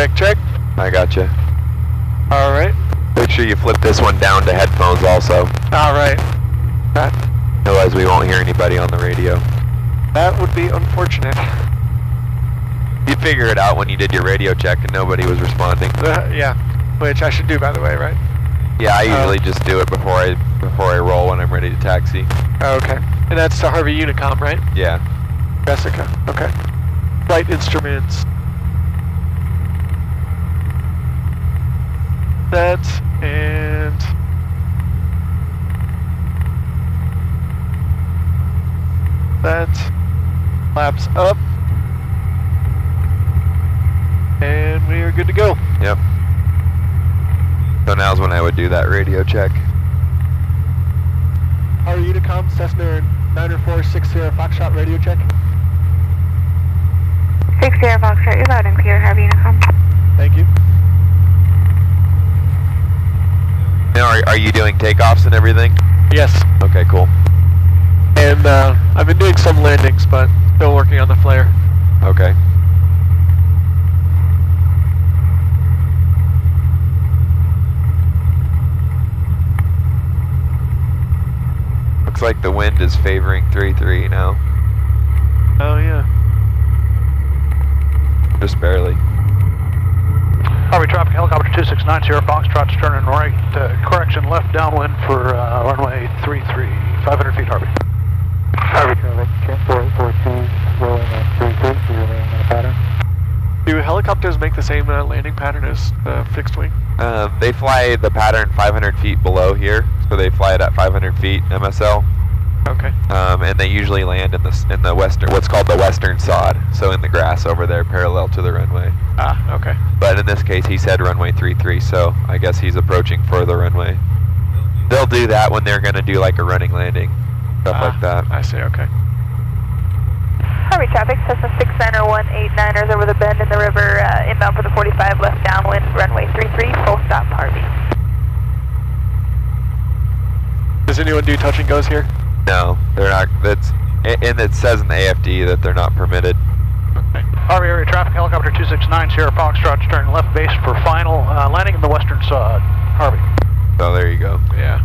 Check, check. I gotcha. All right. Make sure you flip this one down to headphones also. All right. Otherwise we won't hear anybody on the radio. That would be unfortunate. You'd figure it out when you did your radio check and nobody was responding. Yeah, which I should do, by the way, right? Yeah, I usually just do it before I roll when I'm ready to taxi. Okay. And that's the Harvey Unicom, right? Yeah. Jessica. Okay. Flight instruments. That and that. Flaps up. And we are good to go. Yep. So now's when I would do that radio check. Our Unicom, Cessna 90460 Foxtrot radio check. 60 Foxtrot, you're loud and clear, Harvey Unicom. Thank you. Now, are you doing takeoffs and everything? Yes. Okay, cool. And I've been doing some landings, but still working on the flare. Okay. Looks like the wind is favoring 3-3 now. Oh yeah. Just barely. Harvey traffic helicopter 2690 Foxtrot's turning right, correction left downwind for runway 33, 500 feet Harvey. Harvey traffic, transport 42, rolling at 33, you're laying on a pattern. Do helicopters make the same landing pattern as fixed wing? They fly the pattern 500 feet below here, so they fly it at 500 feet MSL. Okay. And they usually land in the western, what's called the western sod, so in the grass over there, parallel to the runway. Ah, okay. But in this case, he said runway 33, so I guess he's approaching for the runway. They'll do that when they're going to do like a running landing, stuff like that. I see. Okay. Harvey traffic, Cessna 690-189ers over the bend in the river, inbound for the 45 left downwind, runway 33, full stop Harvey. Does anyone do touch and goes here? No, they're not. And it says in the AFD that they're not permitted. Okay. Harvey area traffic helicopter 269 Sierra Foxtrot's turning left base for final landing in the western sod. Harvey. So there you go. Yeah.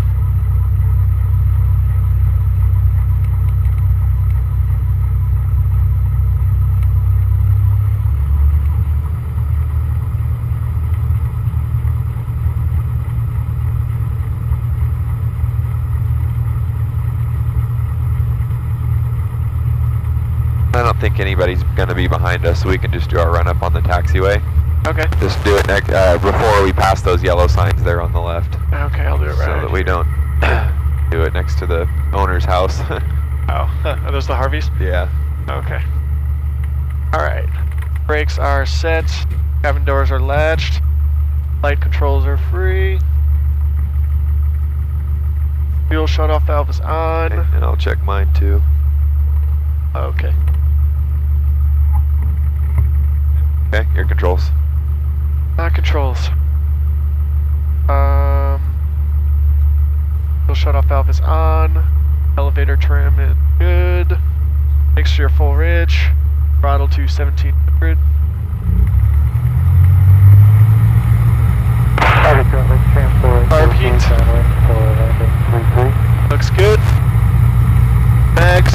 I don't think anybody's going to be behind us, so we can just do our run-up on the taxiway. Okay. Just do it before we pass those yellow signs there on the left. Okay, I'll do it right. So that we don't do it next to the owner's house. Oh, are those the Harveys? Yeah. Okay. All right. Brakes are set. Cabin doors are latched. Light controls are free. Fuel shut-off valve is on. Okay, and I'll check mine too. Okay. Okay, your controls. Controls. Fuel shut-off valve is on. Elevator trim is good. Mixture full rich. Throttle to 1700. Carb heat. Looks good. Mags.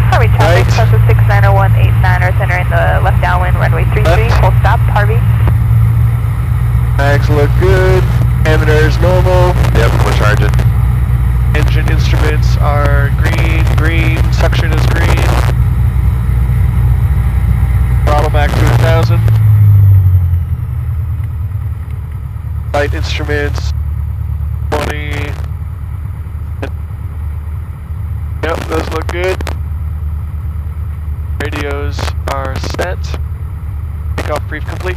Harvey traffic, Right. Cessna 690-189ers entering the left downwind, runway 33, Left. full stop Harvey. Mags look good. Ammeter is normal. Yep, we're charging. Engine instruments are green. Suction is green. Throttle back to 1000. Light instruments 20. Yep, those look good. Radios are set. Takeoff brief complete.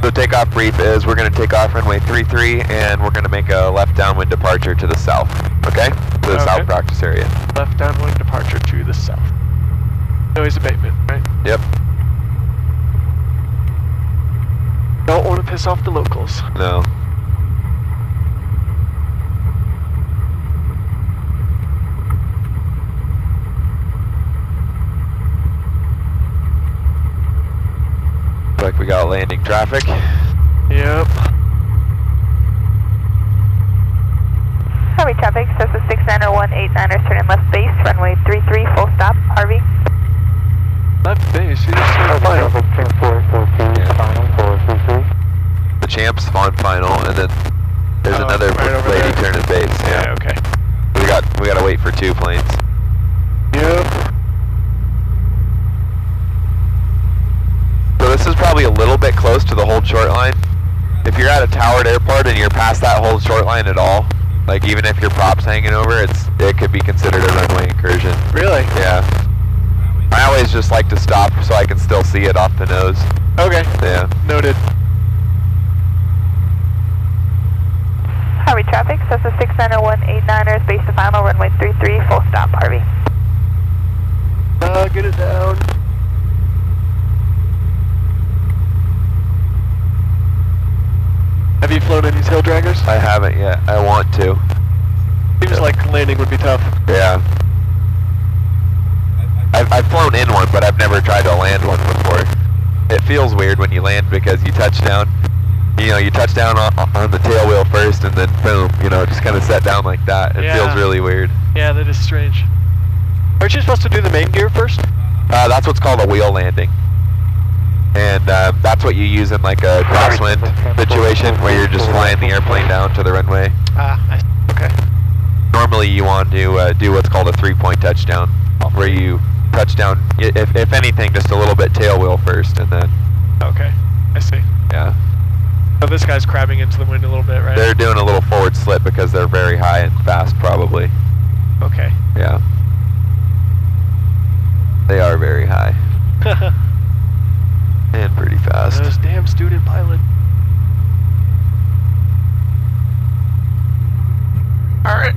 The takeoff brief is we're going to take off runway 33 and we're going to make a left downwind departure to the south. Okay? To the south practice area. Left downwind departure to the south. Noise abatement, right? Yep. Don't want to piss off the locals. No. got landing traffic. Yep. Harvey traffic, Cessna 690-189ers turning left base, runway 33, full stop, Harvey. Left base, you just Harvey final. traffic, transport 42, final for 33. The champ's on final, and then there's another right over lady there. turning base. Yeah, okay. We gotta wait for 2 planes. Yep. So this is probably a little bit close to the hold short line. If you're at a towered airport and you're past that hold short line at all, like even if your prop's hanging over, it could be considered a runway incursion. Really? Yeah. I always just like to stop so I can still see it off the nose. Okay. Yeah. Noted. Harvey traffic, Cessna 690-189ers base to final, runway 33, full stop, Harvey. Get it down. Have you flown any tail draggers? I haven't yet. I want to. Seems like landing would be tough. Yeah. I've flown in one, but I've never tried to land one before. It feels weird when you land because you touch down. You know, you touch down on the tail wheel first, and then boom, you know, just kind of set down like that. It feels really weird. Yeah, that is strange. Aren't you supposed to do the main gear first? That's what's called a wheel landing. And that's what you use in like a crosswind situation where you're just flying the airplane down to the runway. Okay. Normally you want to do what's called a 3-point touchdown, where you touch down, if anything, just a little bit tail wheel first, and then... Okay, I see. Yeah. So this guy's crabbing into the wind a little bit, right? They're doing a little forward slip because they're very high and fast, probably. Okay. Yeah. They are very high. And pretty fast. Those damn student pilots. Alright.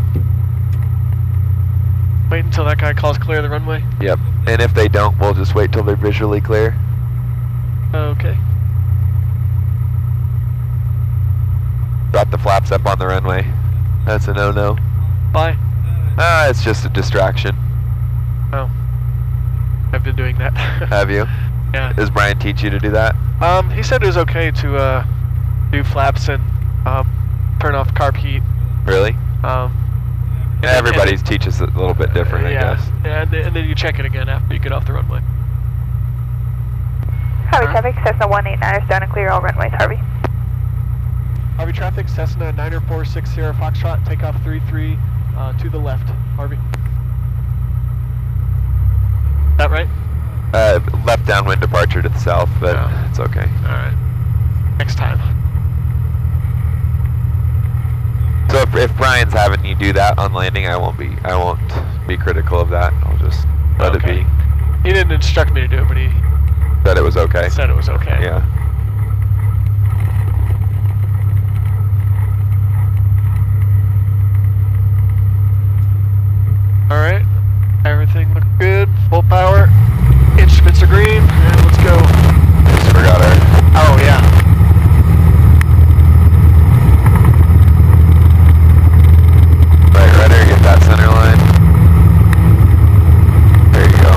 Wait until that guy calls clear the runway. Yep. And if they don't, we'll just wait till they're visually clear. Okay. Drop the flaps up on the runway. That's a no-no. Bye. It's just a distraction. Oh. I've been doing that. Have you? Yeah. Does Brian teach you to do that? He said it was okay to do flaps and turn off carb heat. Really? Yeah, Everybody teaches it a little bit different, I guess. Yeah, and then you check it again after you get off the runway. Harvey traffic, Cessna 189ers down and clear all runways, Harvey. Harvey traffic, Cessna 90460 Foxtrot, takeoff 33 to the left. Harvey. Is that right? Left downwind departure to the south, but it's okay. Alright. Next time. So if Brian's having you do that on landing, I won't be critical of that. I'll just let it be. He didn't instruct me to do it, but he Said it was okay. said it was okay. Yeah. Alright. Everything looks good. Full power. Instruments are green. And let's go. Just forgot our... Oh, yeah. Right rudder, get that center line. There you go.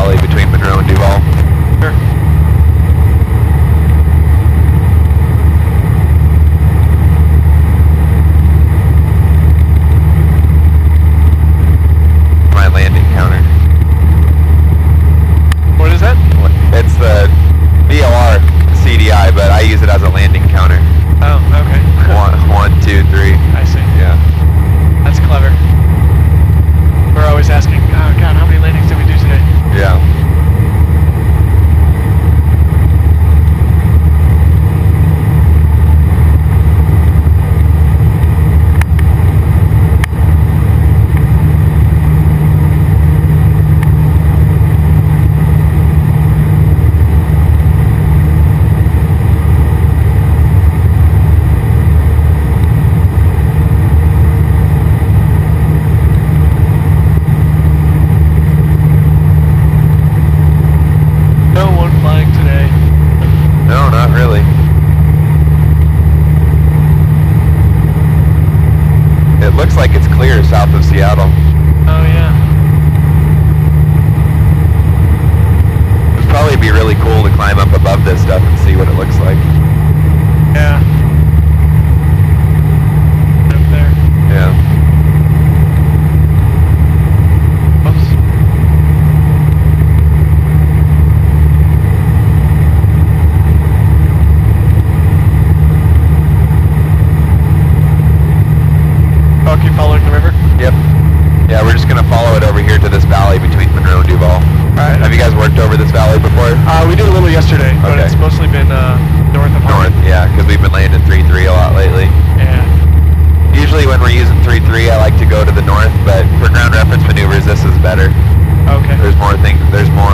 valley between Monroe and Duval. Sure. My landing counter. What is that? It's the VLR CDI, but I use it as a landing counter. Oh, okay. 1, 2, 3. I see. Yeah. That's clever. We're always asking, oh God, how many landings did we do today? Yeah. South of Seattle. Oh yeah. It'd probably be really cool to climb up above this stuff and see what it looks like. Yeah. Up there. Yeah. Oops. Oh, keep following the river? Yep. Yeah, we're just gonna follow it over here to this valley between Monroe and Duval. Alright. Have you guys worked over this valley before? We did a little yesterday, but Okay. it's mostly been north of home. North, yeah, because we've been landing 3-3 a lot lately. Yeah. Usually when we're using 3-3, I like to go to the north, but for ground reference maneuvers, this is better. Okay. There's more things, there's more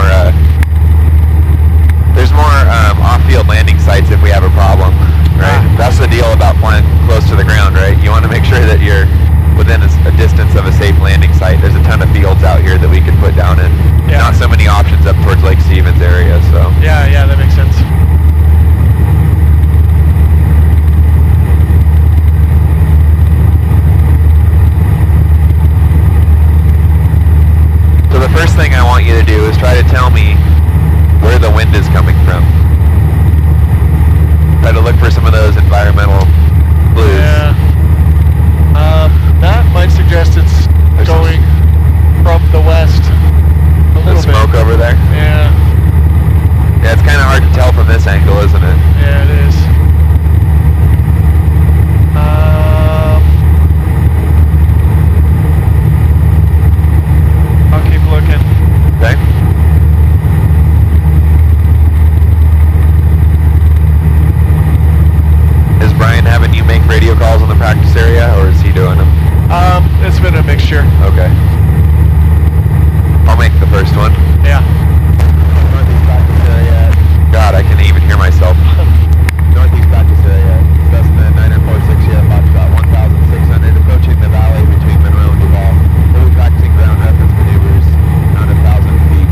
off-field landing sites if we have a problem, right? That's the deal about flying close to the ground, right? You want to make sure that you're within a distance of a safe landing site. There's a ton of fields out here that we can put down in. Yeah. Not so many options up towards Lake Stevens area, so. Yeah, that makes sense. So the first thing I want you to do is try to tell me where the wind is coming from. Try to look for some of those environmental clues. Yeah. That might suggest it's There's going from the west a The little smoke bit. over there. Yeah. Yeah, it's kind of hard to tell from this angle, isn't it? Yeah, it is. I'll keep looking. Okay. Is Brian having you make radio calls in the practice area, or is he doing them? It's been a mixture. Okay. I'll make the first one. Yeah. Northeast practice area. God, I can't even hear myself. Northeast practice area. Cessna 946, yeah, about 1,600, approaching the valley between Monroe and Duval. We'll be practicing ground reference maneuvers around 1,000 feet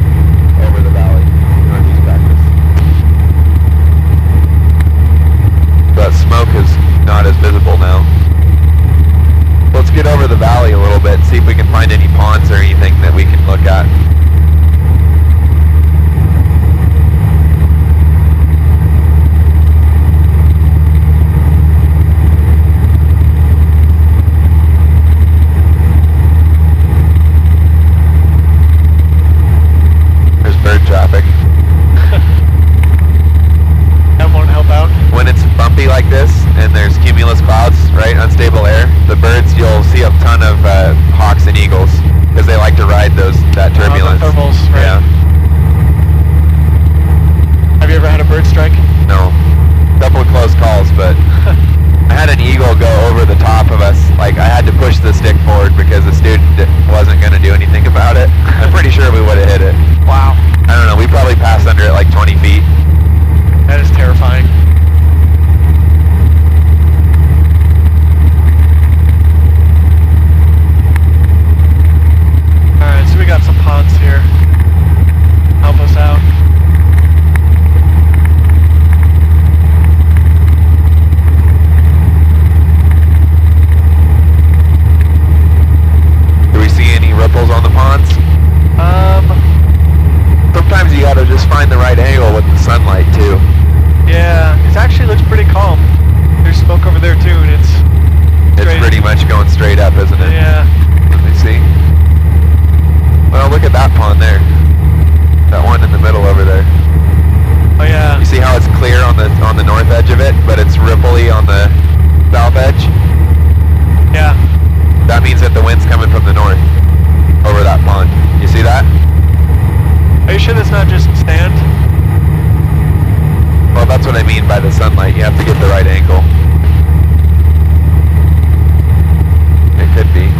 over the valley. Northeast practice. But smoke is not as visible now. Let's get over the valley a little bit and see if we can find any ponds or anything that we can look at. There's bird traffic. That won't help out. When it's bumpy like this and there's cumulus clouds, right, unstable air, the birds, you'll see a ton of hawks and eagles because they like to ride that turbulence. The thermals, right? Yeah. Have you ever had a bird strike? No. Couple of close calls, but I had an eagle go over the top of us. Like, I had to push the stick forward because the student wasn't going to do anything about it. I'm pretty sure we would have hit it. Wow. I don't know, we probably passed under it like 20 feet. That is terrifying. Alright, so we got some ponds here. just find the right angle with the sunlight too. Yeah, it actually looks pretty calm. There's smoke over there too, and it's Pretty much going straight up, isn't it? Yeah. Let me see. Well, look at that pond there. That one in the middle over there. Oh yeah. You see how it's clear on the north edge of it, but it's ripply on the south edge? Yeah. That means that the wind's coming from the north over that pond. You see that? Are you sure that's not just sand? Well, that's what I mean by the sunlight. You have to get the right angle. It could be.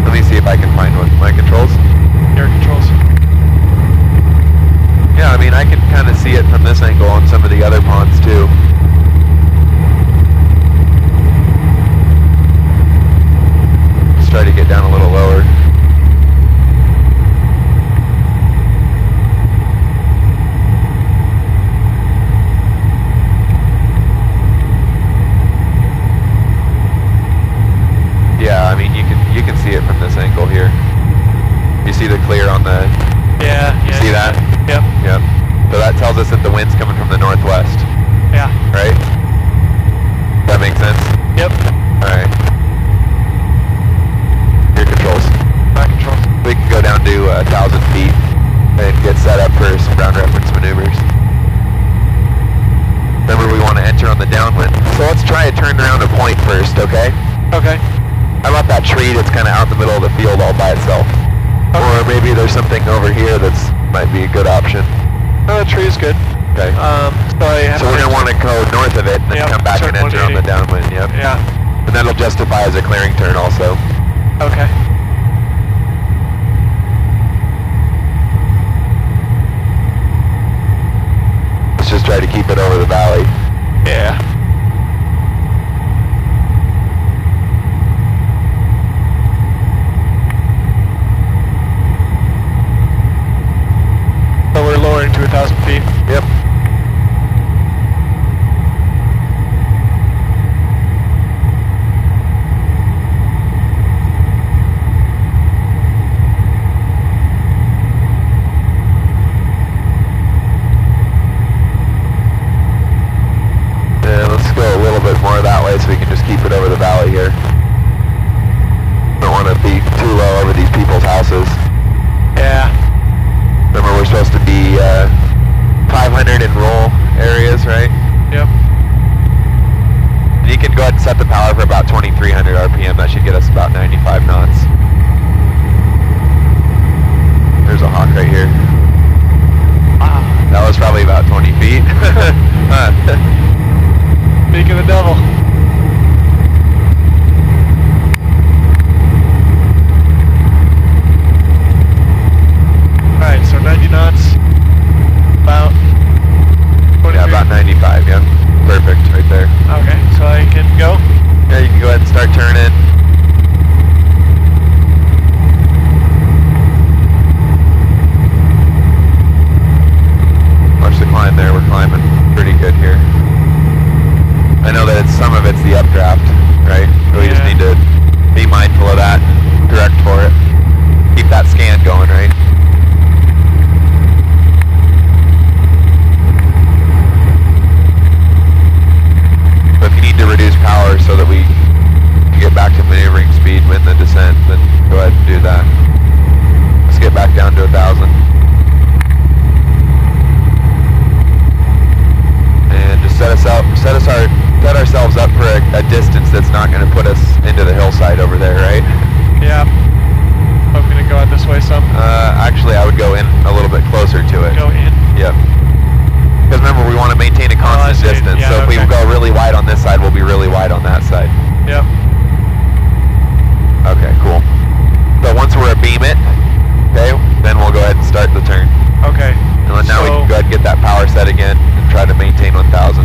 Let me see if I can find one. My controls? Your controls. Yeah, I mean, I can kind of see it from this angle on some of the other ponds too. Let's try to get down a little lower. Yeah, I mean, you can see it from this angle here. You see the clear on the... Yeah. You see that? Yep. Yep. So that tells us that the wind's coming from the northwest, Yeah. right? That makes sense? Yep. Alright. Your controls. My controls. We can go down to 1,000 feet and get set up for some ground reference maneuvers. Remember, we want to enter on the downwind. So let's try a turn around a point first, okay? Okay. How about that tree that's kind of out in the middle of the field all by itself? Okay. Or maybe there's something over here that's might be a good option. Oh, the tree is good. Okay. So we're going to want to go north of it and then Yep, come back turn and enter on the 180. downwind, yep. Yeah. And that'll justify as a clearing turn also. Okay. Let's just try to keep it over the valley. Yeah. So we're lowering to 1,000 feet. Yep. And let's go a little bit more that way so we can just keep it over the valley here. Don't want to be too low over these people's houses. Yeah. Remember, we're supposed to be 500 in roll areas, right? Yep. You can go ahead and set the power for about 2,300 RPM. That should get us about 95 knots. There's a hawk right here. Wow. That was probably about 20 feet. Speak of the devil. Alright, so 90 knots. About 23. Yeah, about 95, yeah. Perfect, right there. Okay, so I can go? Yeah, you can go ahead and start turning. Watch the climb there, we're climbing pretty good here. I know that some of it's the updraft, right? So we just Yeah. need to be mindful of that and correct for it. Keep that scan going, right? But if you need to reduce power so that we can get back to maneuvering speed with the descent, then go ahead and do that. Let's get back down to 1,000. And just set ourselves up for a distance that's not going to put us into the hillside over there, right? Yeah. I'm gonna go out this way some. Actually, I would go in a little bit closer to it. Go in. Yep. Because remember, we want to maintain a constant see. distance. Yeah, so if we okay. go really wide on this side, we'll be really wide on that side. Yep. Okay, cool. So once we're abeam it, okay, then we'll go ahead and start the turn. Okay. And then now we So- can go ahead and get that power set again and try to maintain 1,000.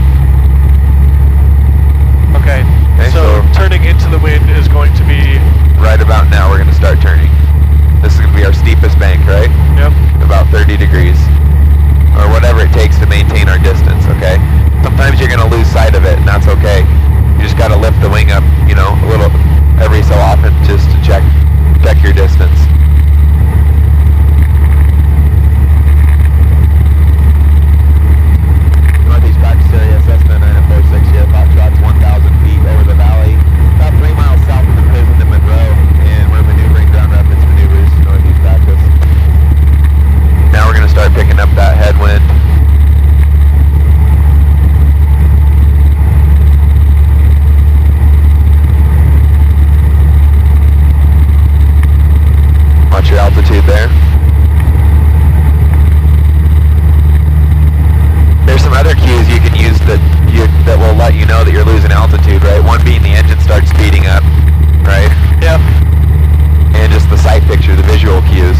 Okay. Okay, So so- turning into the wind is going to be. Right about now, we're going to start turning. This is going to be our steepest bank, right? Yep. About 30 degrees. Or whatever it takes to maintain our distance, okay? Sometimes you're going to lose sight of it, and that's okay. You just got to lift the wing up, you know, a little every so often just to check your distance. altitude there. There's some other cues you can use that will let you know that you're losing altitude, right? One being the engine starts speeding up, right? Yep. And just the sight picture, the visual cues.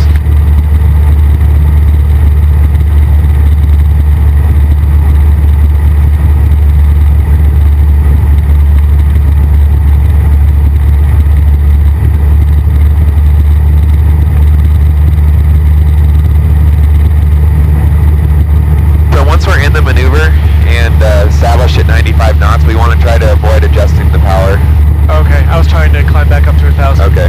Established at 95 knots, we want to try to avoid adjusting the power. Okay, I was trying to climb back up to 1,000. Okay.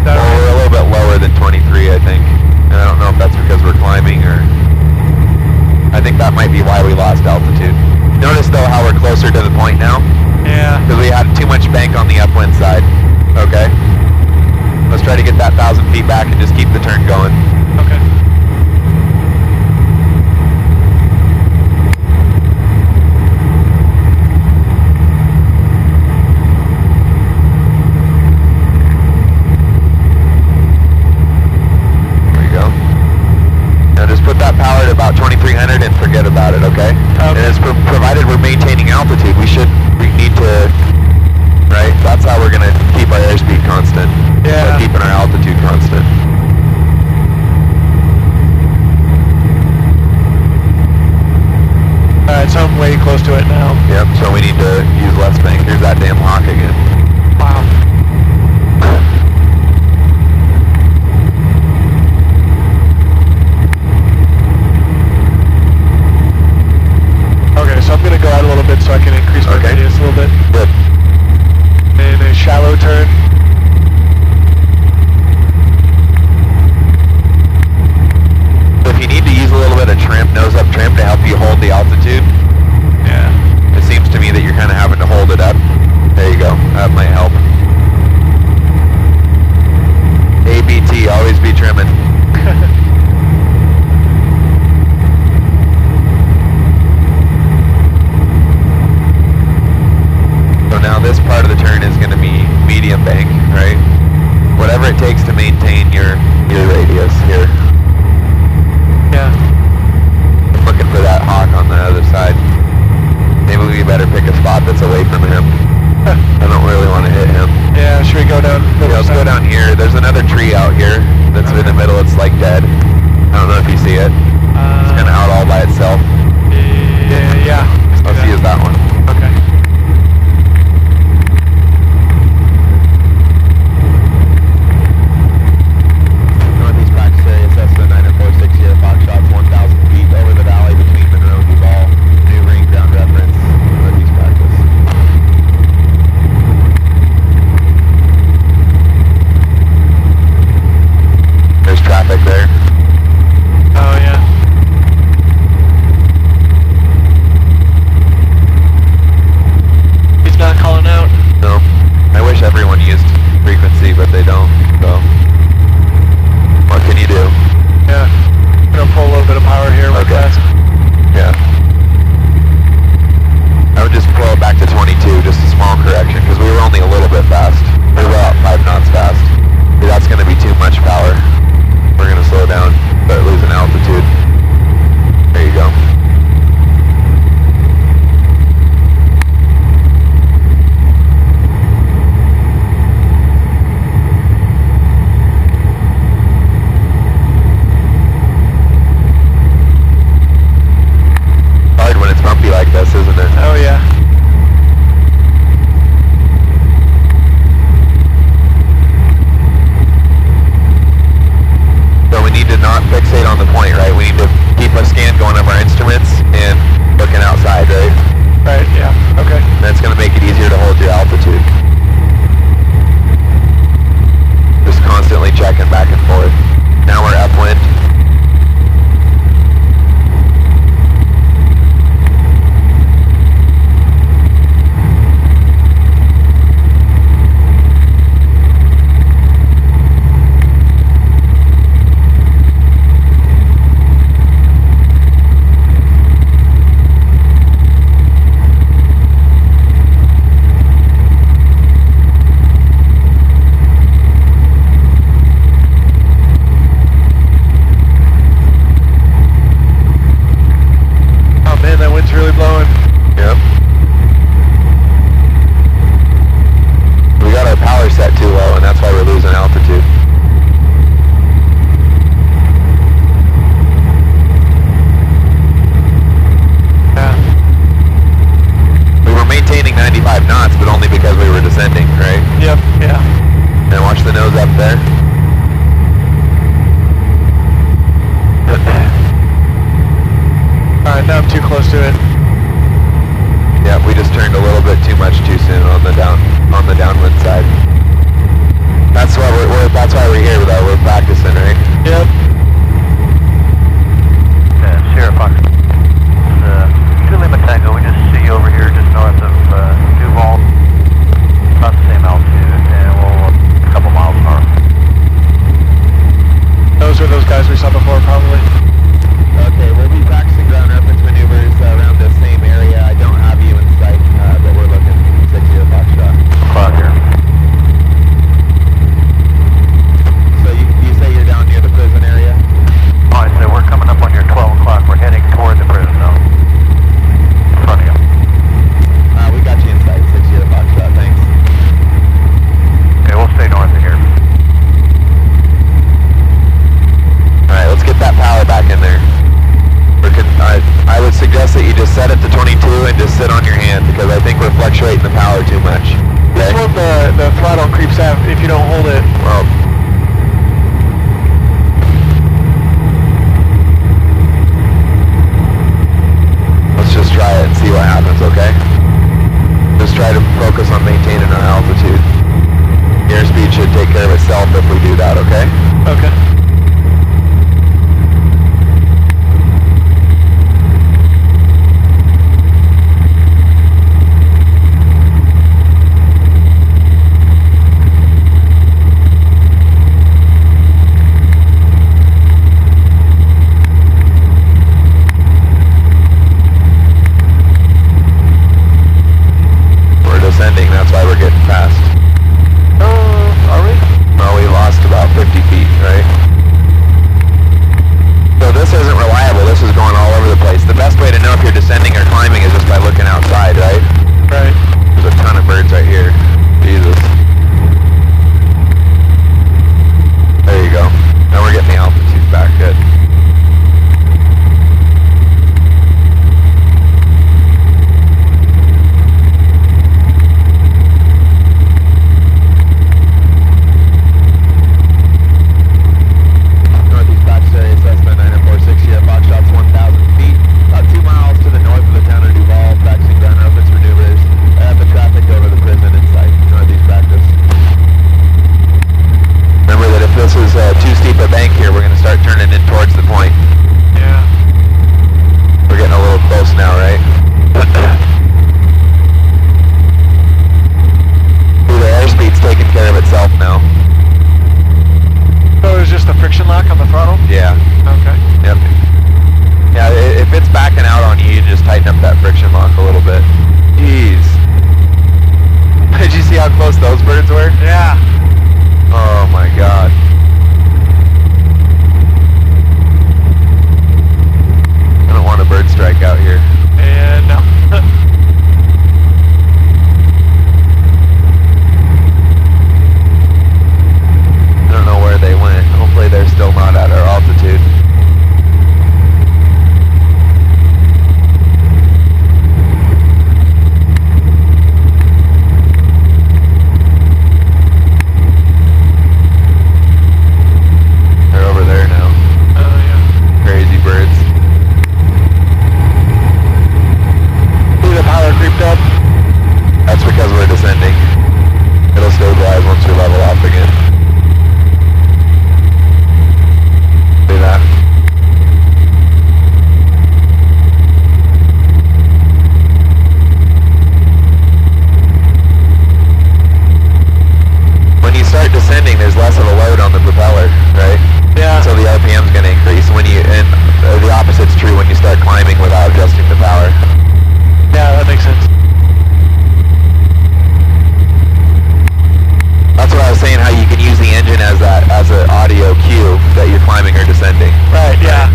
Well, we're a little bit lower than 23, I think. And I don't know if that's because we're climbing or... I think that might be why we lost altitude. Notice though how we're closer to the point now? Yeah. Because we had too much bank on the upwind side. Okay. Let's try to get that 1,000 feet back and just keep the turn going. Okay. About 2,300 and forget about it, okay? And it's provided we're maintaining altitude, we need to, right? That's how we're gonna keep our airspeed constant. Yeah. By keeping our altitude constant. Alright, so I'm way close to it now. Yep, so we need to use less bank. Here's that damn hawk again. Wow. So I'm going to go out a little bit so I can increase my radius a little bit. Good. And a shallow turn. If you need to use a little bit of trim, nose up trim to help you hold the altitude. Yeah. It seems to me that you're kind of having to hold it up. There you go. That might help. ABT, always be trimming. Now this part of the turn is going to be medium bank, right? Whatever it takes to maintain your radius here. Yeah. I'm looking for that hawk on the other side. Maybe we better pick a spot that's away from him. I don't really want to hit him. Yeah, should we go down? Yeah, let's go down here. There's another tree out here that's in the middle. It's like dead. I don't know if you see it. It's kind of out all by itself. Yeah. Let's use that one. Okay. guys we saw before, probably. Okay, we'll be practicing ground reference maneuvers around the same area. I don't have you in sight, but we're looking 60 Foxtrot. Cloud here. So you say you're down near the prison area? Oh, I'd say we're coming up on your 12 o'clock. We're heading toward the prison now. In front of you. We got you in sight, 60 Foxtrot, thanks. Okay, we'll stay north of here. Alright, let's get that power back in there. I would suggest that you just set it to 22 and just sit on your hand because I think we're fluctuating the power too much. This one, the throttle creeps out if you don't hold it. Well, let's just try it and see what happens, okay? Just try to focus on maintaining our altitude. The airspeed should take care of itself if we do that, okay? Okay. Descending, that's why we're getting fast. Are we? Well, we lost about 50 feet, right? So this isn't reliable, this is going all over the place. The best way to know if you're descending or climbing is just by looking outside, right? Right. There's a ton of birds right here. Jesus. There you go. Now we're getting the altitude back, good. Too steep a bank here, we're going to start turning in towards the point. Yeah. We're getting a little close now, right? Ooh, the airspeed's taking care of itself now. So it's just a friction lock on the throttle? Yeah. Okay. Yep. Yeah, if it's backing out on you, you just tighten up that friction lock a little bit. Jeez. Did you see how close those birds were? Yeah. Oh my god. I don't want a bird strike out here. And no. I don't know where they went. Hopefully they're still not at our altitude. They're over there now. Oh, yeah. Crazy birds. See the power creeped up? That's because we're descending. It'll stabilize once we level off again. See that? When you start descending, there's less of a load on the propeller, right? Yeah. So the RPM's going to increase. And the opposite's true when you start climbing without adjusting the power. Yeah, that makes sense. That's what I was saying, how you can use the engine as an audio cue that you're climbing or descending. Right, yeah.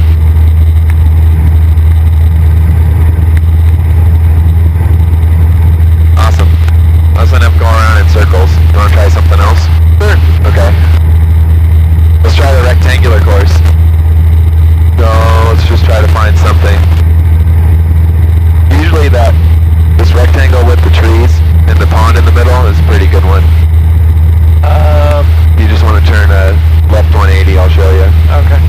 Awesome. Let's end up going around in circles. You want to try something else? Sure. Okay. Let's try the rectangular course. So let's just try to find something. Usually this rectangle with the trees and the pond in the middle is a pretty good one. You just want to turn left 180, I'll show you. Okay.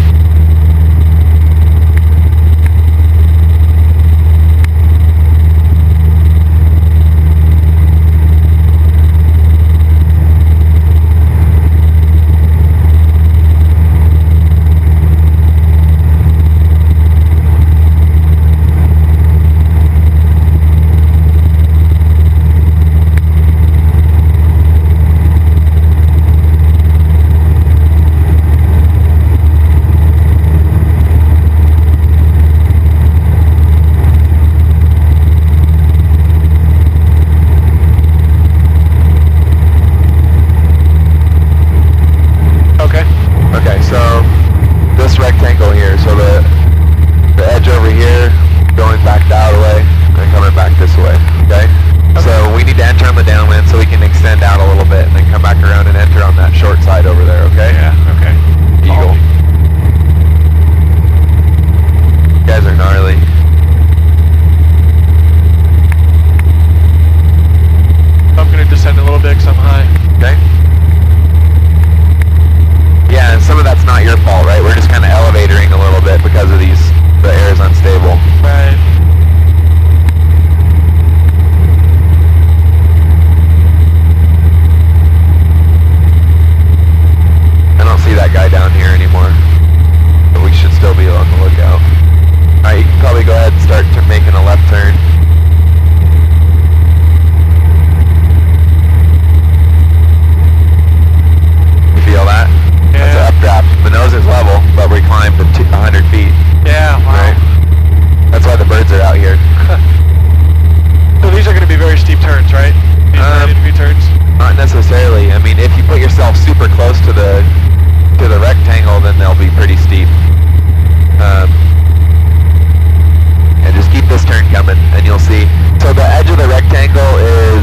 still be on the lookout. Alright, you can probably go ahead and start making a left turn. You feel that? Yeah. That's an updraft. The nose is level, but we climbed to 100 feet. Yeah, wow. Right? That's why the birds are out here. So these are going to be very steep turns, right? These 90-degree turns? Not necessarily. I mean, if you put yourself super close to the rectangle, then they'll be pretty steep. And just keep this turn coming, and you'll see. So the edge of the rectangle is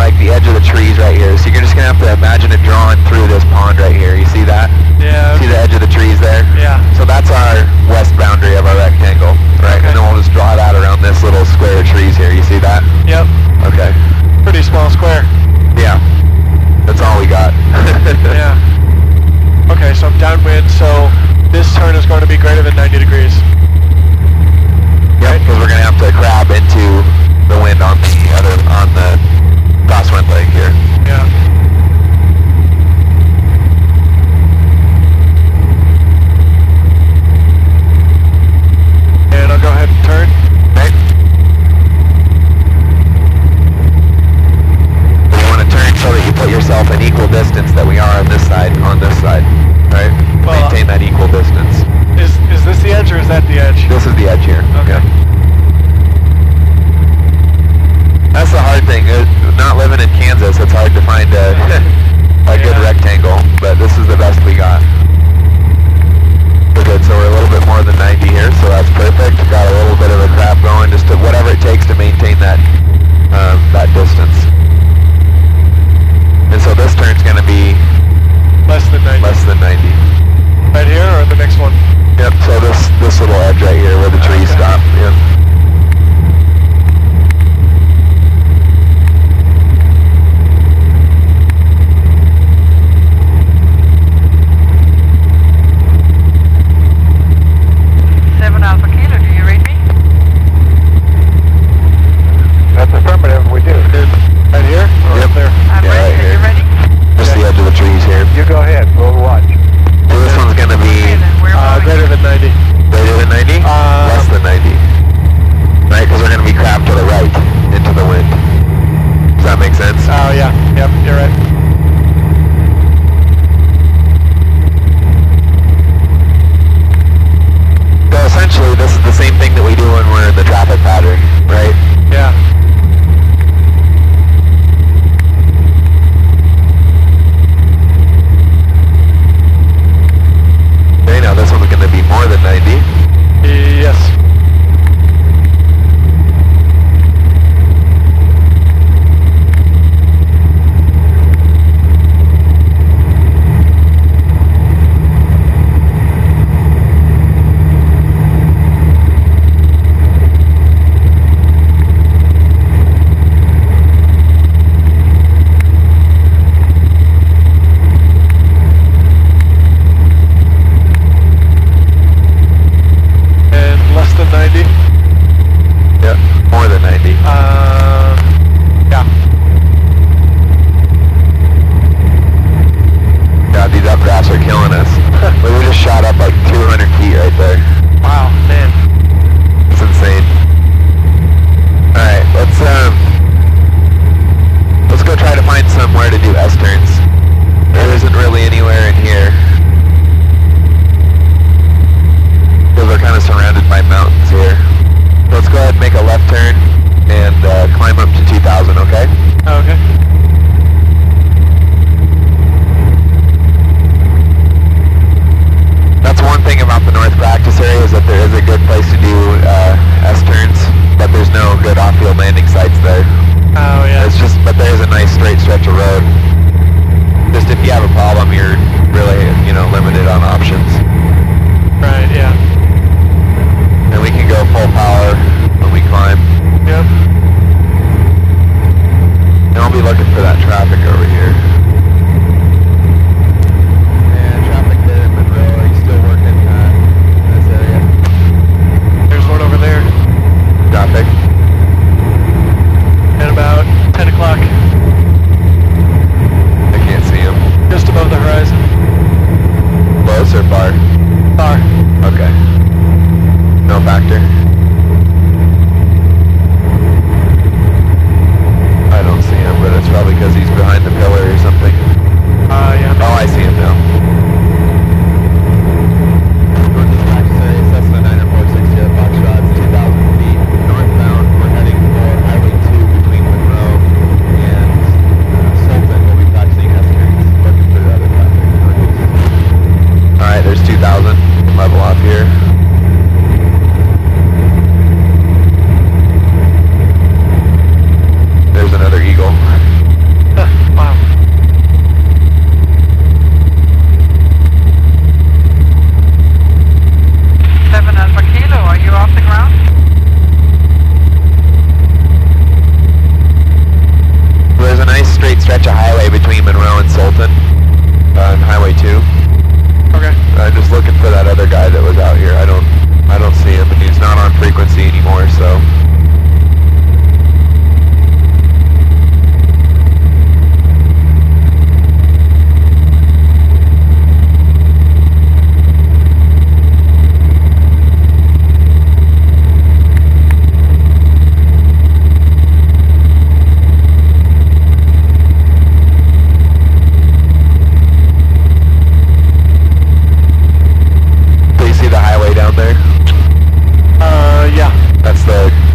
like the edge of the trees right here. So you're just gonna have to imagine it drawn through this pond right here. You see that? Yeah. See the edge of the trees there? Yeah. So that's our west boundary of our rectangle, right? Okay. And then we'll just draw that around this little square of trees here. You see that? Yep. Okay. Pretty small square. Yeah. That's all we got. Yeah. Okay, so I'm downwind, so this turn is going to be greater than 90 degrees. Yep, because we're gonna have to crab into the wind on the crosswind leg here. Yeah. And I'll go ahead and turn. Right. So you want to turn so that you put yourself in equal distance that we are on this side, right? Well, Maintain that equal distance. Is this the edge or is that the edge? This is the edge here. Okay. That's the hard thing. Not living in Kansas, it's hard to find a good rectangle, but this is the best we got. We're good, so we're a little bit more than 90 here, so that's perfect. Got a little bit of a crab going, just to whatever it takes to maintain that that distance. And so this turn's going to be Less than 90. less than 90. Right here or the next one? Yep, so this little edge right here where the trees Okay. stop. Yep. Alpha Kilo, do you read me? That's affirmative, we do. Right here? Or Yep. up there? I'm Yeah, ready. right Are you here. ready? Just the edge of the trees here. You go ahead, we'll watch. So this one's going to be Okay, then we're moving. Greater than 90. greater than 90? Less than 90. Right, because we're going to be crabbed to the right into the wind. Does that make sense? Oh, yeah. Yep, you're right. So essentially, this is the same thing that we do when we're in the traffic pattern, right? Yeah. Okay, now this one's going to be more than 90. Yes. Less than 90? Yep, more than 90. Yeah. God, these updrafts are killing us. We just shot up like 200 feet right there. Wow, man. It's insane. Alright, let's go try to find somewhere to do S-turns. There isn't really anywhere in here. Because we're kind of surrounded by mountains here. Let's go ahead and make a left turn and climb up to 2,000, okay? Okay. That's one thing about the North Practice area is that there is a good place to do S-turns, but there's no good off-field landing sites there. Oh, yeah. But there's a nice straight stretch of road. Just if you have a problem, you're really, limited on options. Right, yeah. And we can go full power when we climb. Yep. And I'll be looking for that traffic over here. And traffic there in Monroe, are you still working this area? There's one over there. Traffic? At about 10 o'clock. I can't see him. Just above the horizon. Close or far? guy that was out here. I don't see him, and he's not on frequency anymore, so.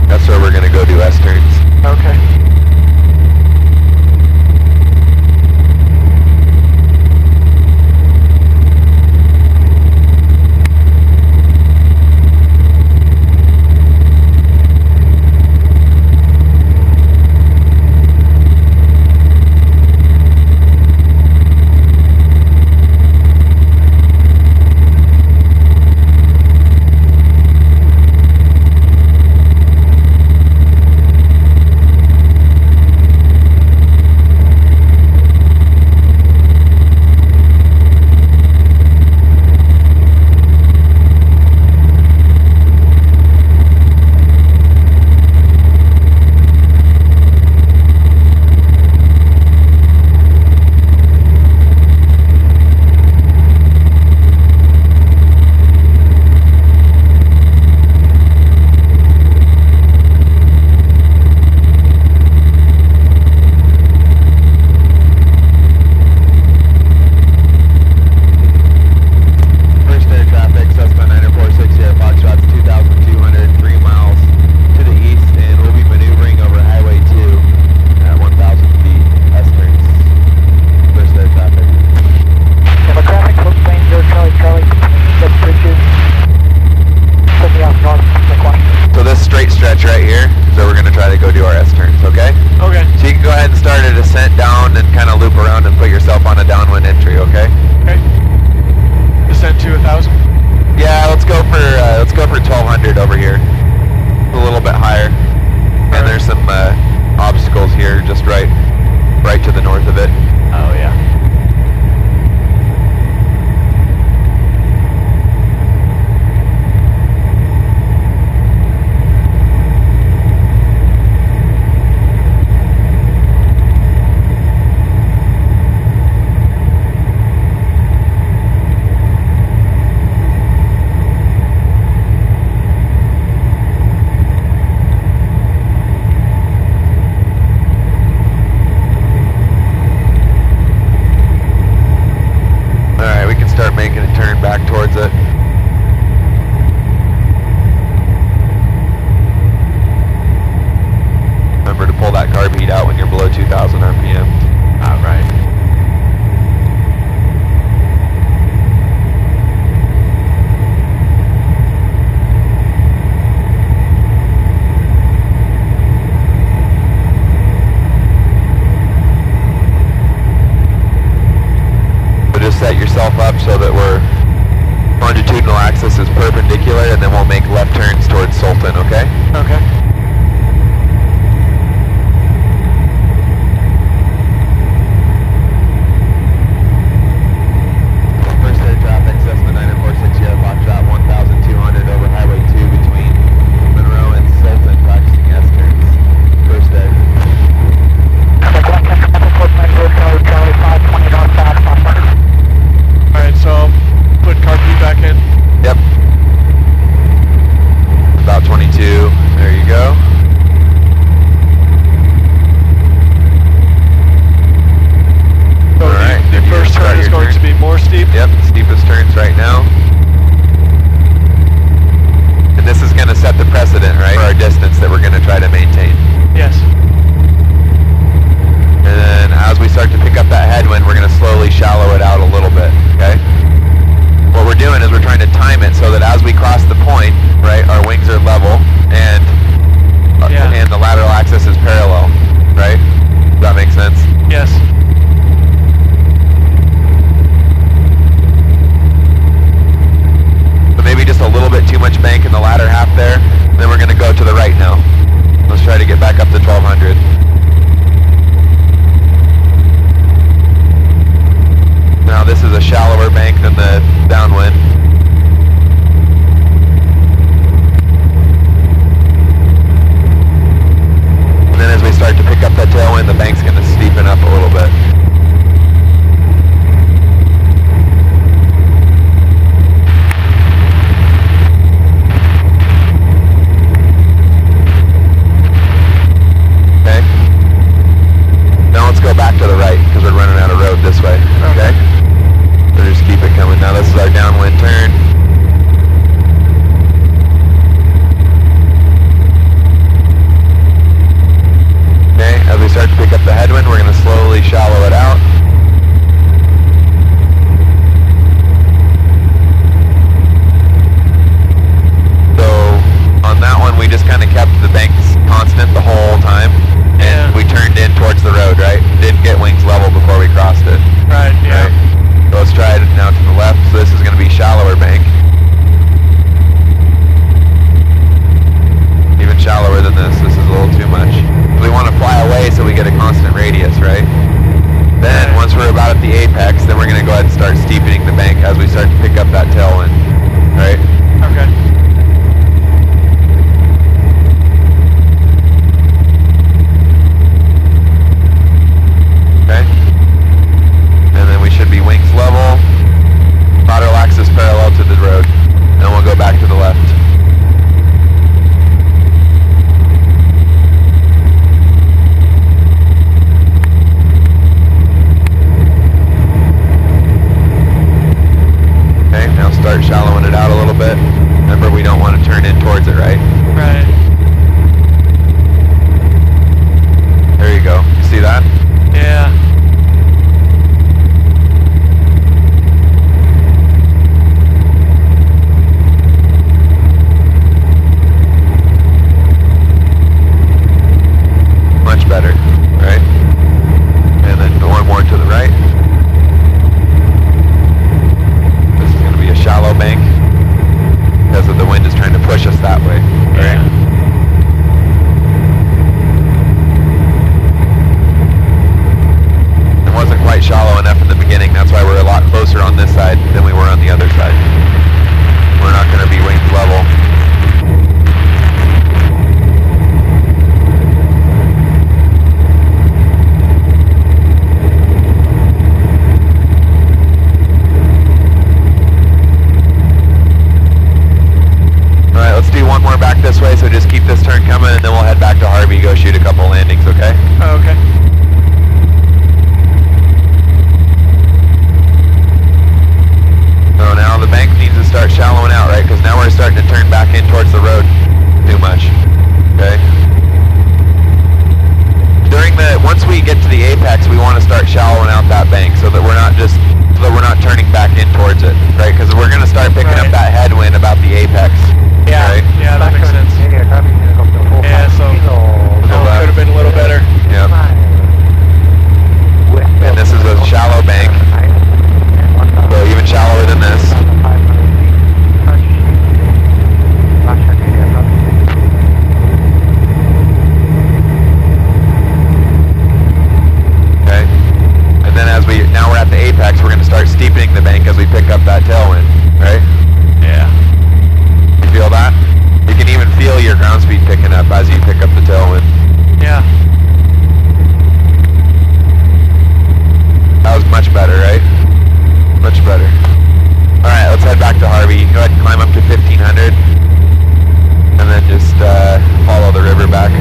That's where we're gonna go do S-turns. Okay. start shallowing it out a little bit. Remember, we don't want to turn in towards it, right? Right. There you go. You see that? Yeah. Much better, right? And then one more to the right. This is going to be a shallow bank because of the wind is trying to push us that way, right? Yeah. It wasn't quite shallow enough in the beginning. That's why we're a lot closer on this side than we were on the other side. We're not going to be winged level. Alright, let's do one more back this way, so just keep this turn coming and then we'll head back to Harvey, go shoot a couple landings, okay? Oh, okay. So now the bank needs to start shallowing out, right? Because now we're starting to turn back in towards the road too much, okay? Once we get to the apex, we want to start shallowing out that bank so that we're not turning back in towards it, right? Because we're going to start picking up that headwind about the apex, Yeah. right? Yeah, that makes sense. Yeah, so could have been a little better. Yep. And this is a shallow bank, so even shallower than this. Okay. And then now we're at the apex, we're going to start steepening the bank as we pick up that tailwind, right? Yeah. You feel that? You can even feel your ground speed picking up as you pick up the tailwind. Yeah. That was much better, right? Much better. Alright, let's head back to Harvey. Go ahead and climb up to 1500. And then just follow the river back.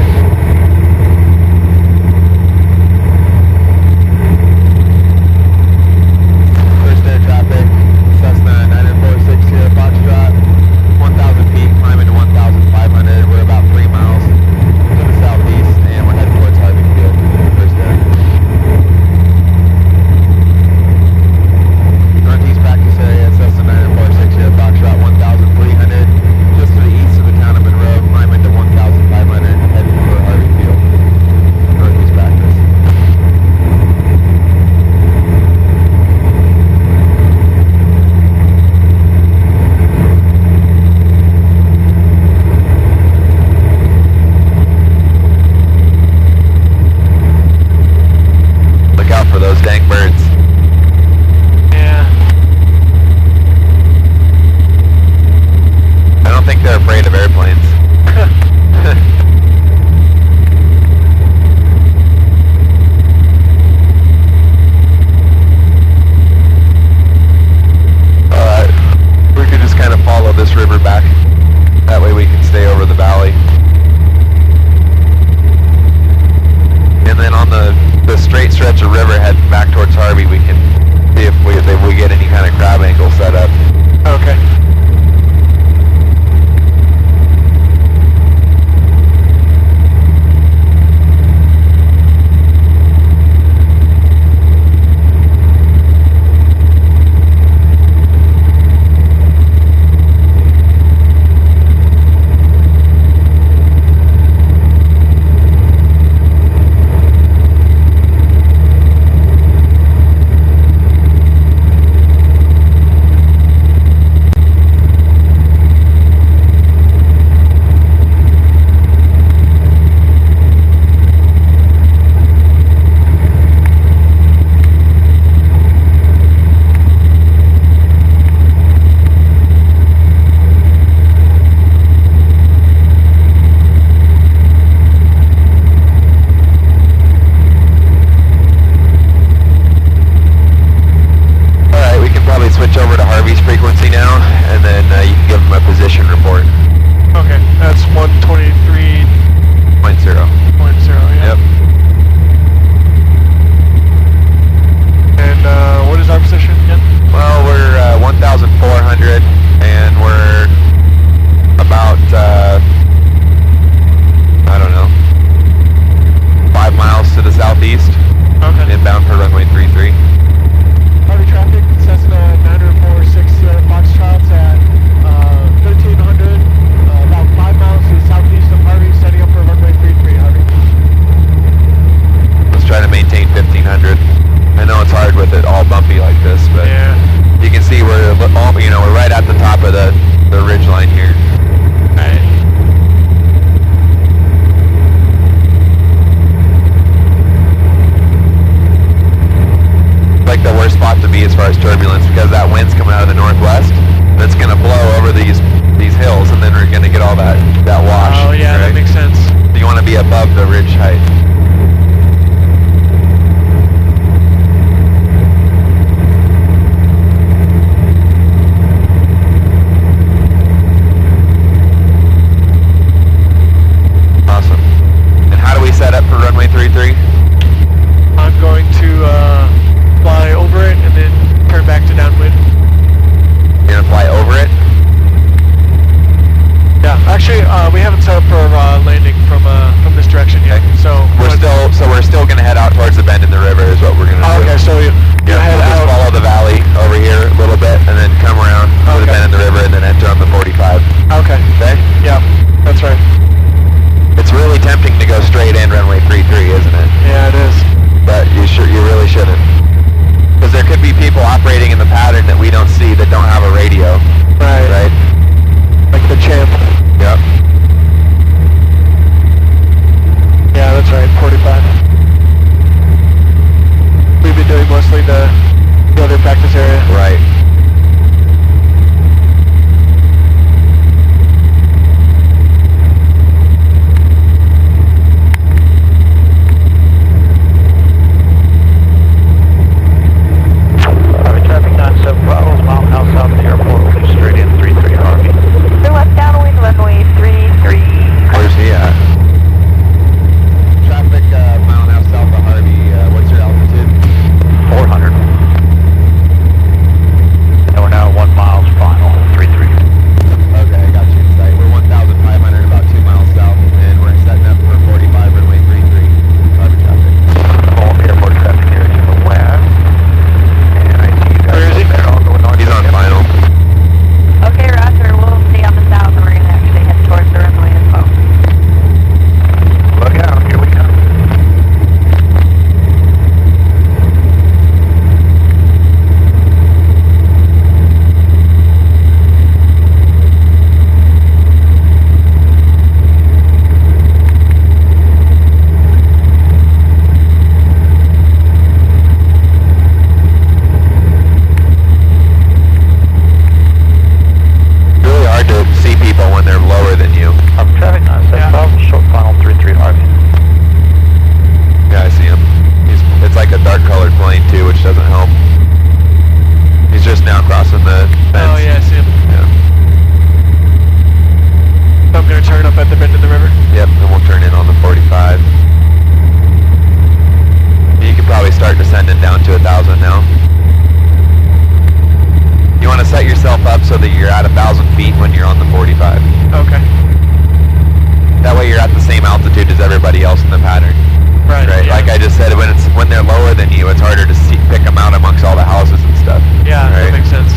First air traffic, Cessna 9460 Foxtrot. 1,000 feet, climbing to 1,500. We're about 3 miles to the southeast, and we're heading towards Harvey Field. First air. Northeast practice area, Cessna 9460 Foxtrot 1,300. Just to the east of the town of Monroe, climbing to 1,500, heading for Harvey Field. Northeast practice. Look out for those dang birds. Yeah. I don't think they're afraid of airplanes. We could just kind of follow this river back. That way we can stay over the valley. And then on the straight stretch of river heading back towards Harvey, we can see if we get any kind of crab angle set up. Okay. switch over to Harvey's frequency now, and then you can give him a position report. Okay, that's 123.0. 0.0. Yeah. Yep. And what is our position again? Well, we're 1,400. these hills, and then we're gonna get all that wash. Oh yeah, right? that makes sense. You want to be above the ridge height. Awesome. And how do we set up for runway 33? I'm going to fly over it and then turn back to downwind. You're gonna fly over it? Yeah, actually, we haven't set up for landing from this direction yet. So We're still gonna head out towards the bend in the river is what we're gonna do. Okay, so you head we'll just out. follow the valley over here a little bit, and then come around to the bend in the river, and then enter on the 45. Okay. Okay? Yeah, that's right. It's really tempting to go straight in runway 33, isn't it? Yeah, it is. But you really shouldn't. Because there could be people operating in the pattern that we don't see that don't have a radio. Right. Right? Like the champ. Yep. Yeah, that's right. 45. We've been doing mostly the other practice area. Right. Traffic 97 Bravo's mile and a half south of the airport. We'll be straight in 33 Harvey. Clear left downwind, runway 33. Where's he at? Traffic mile and a half south of Harvey. What's your altitude? 400. And we're now 1 mile final, 33. Okay, I got you in sight. We're 1,500, about 2 miles south, and we're setting up for 45 runway 33. Harvey traffic. All airport traffic here to the west. And I see you guys. Where is he? There, all going north. He's on final. Okay, Roger, we'll stay on the south and we're going to actually head towards the runway as well. Look out, here we come. Really hard to see people when they're lower than you. Traffic 97 Bravo, short final, 33 Harvey. Yeah, I see him. It's like a dark colored plane too, which doesn't help. He's just now crossing the fence. Oh yeah, I see him. Yeah. So I'm going to turn up at the bend in the river. Yep, and we'll turn in on the 45. You could probably start descending down to 1,000 now. You want to set yourself up so that you're at 1,000 feet when you're on the 45. Okay. That way you're at the same altitude as everybody else in the pattern. Right. Right? Yeah. Like I just said, when they're lower than you, it's harder to pick them out amongst all the houses and stuff. Yeah, right? that makes sense.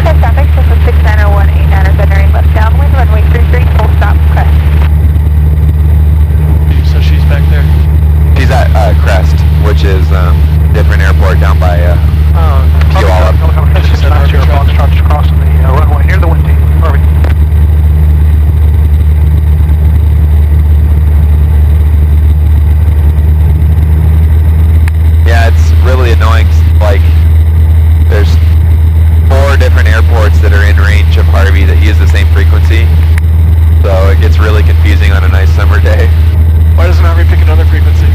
Clear traffic, this is 690-189er, entering left downwind, runway 33, full stop, crest. So she's back there. She's at Crest, which is different airport down by Puyallup. Helicopter 690 Foxtrot just crossing the runway near the wind team. Harvey. Yeah, it's really annoying. Like, there's 4 different airports that are in range of Harvey that use the same frequency. So it gets really confusing on a nice summer day. Why doesn't Harvey pick another frequency?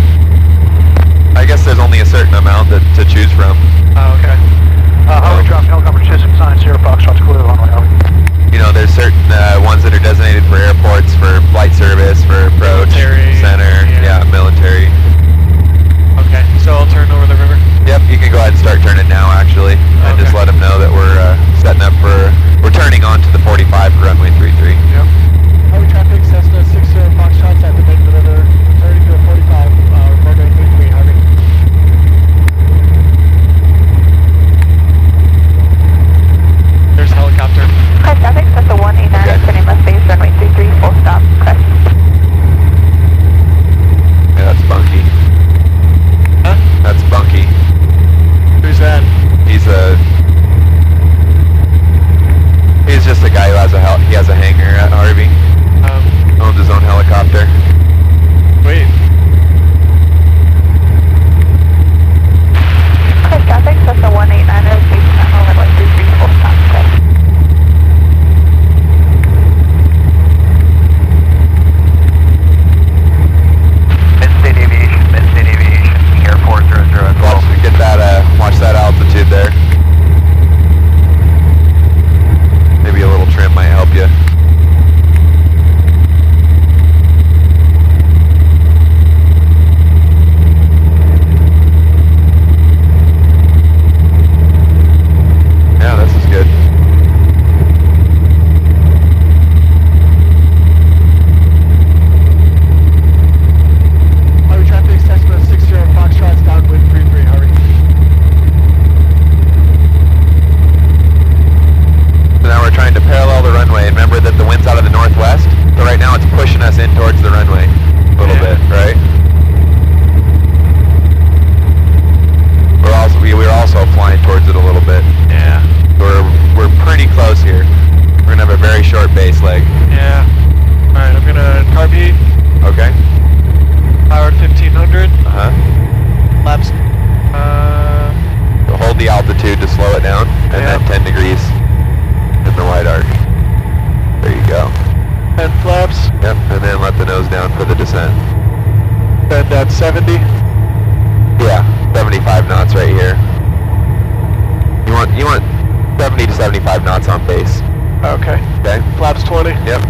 I guess there's only a certain amount to choose from. Oh, okay. Harvey traffic helicopter 2690 Foxtrot's clear runway, Harvey. You know, there's certain ones that are designated for airports, for flight service, for approach, Military, center, yeah. military. Okay, so I'll turn over the river. Yep, you can go ahead and start turning now, actually, and just Okay. let them know that we're setting up we're turning on to the 45 for runway 33. Yep. Harvey traffic, Cessna 60 Foxtrots at the bend of the river, turning to a 45, runway 33, Harvey. There's a helicopter. Clear traffic, that's a 189er, Okay. turning left base, runway 33, full stop, crest. Then that's 70. Yeah, 75 knots right here. You want 70 to 75 knots on base. Okay. Okay. Flaps 20. Yep.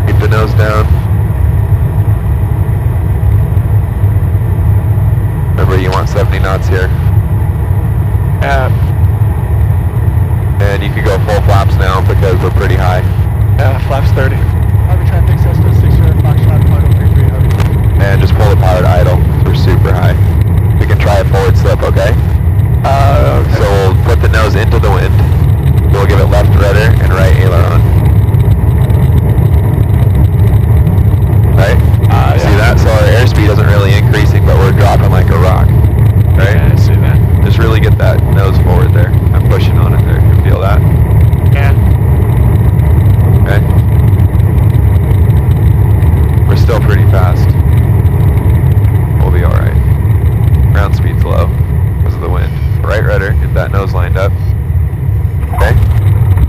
Keep the nose down. Remember, you want 70 knots here. Yeah. And you can go full flaps now because we're pretty high. Yeah, flaps 30. Harvey traffic, Cessna 60 Foxtrot, Final 33, Harvey. And just pull the power to idle. We're super high. We can try a forward slip, okay? Okay. So we'll put the nose into the wind. We'll give it left rudder and right aileron. Right? See that? So our airspeed isn't really increasing, but we're dropping like a rock. Right? Yeah, I see that. Just really get that nose forward there. I'm pushing on it there. You feel that? Yeah. Okay. We're still pretty fast. We'll be alright. Ground speed's low because of the wind. Right rudder, get that nose lined up. Okay.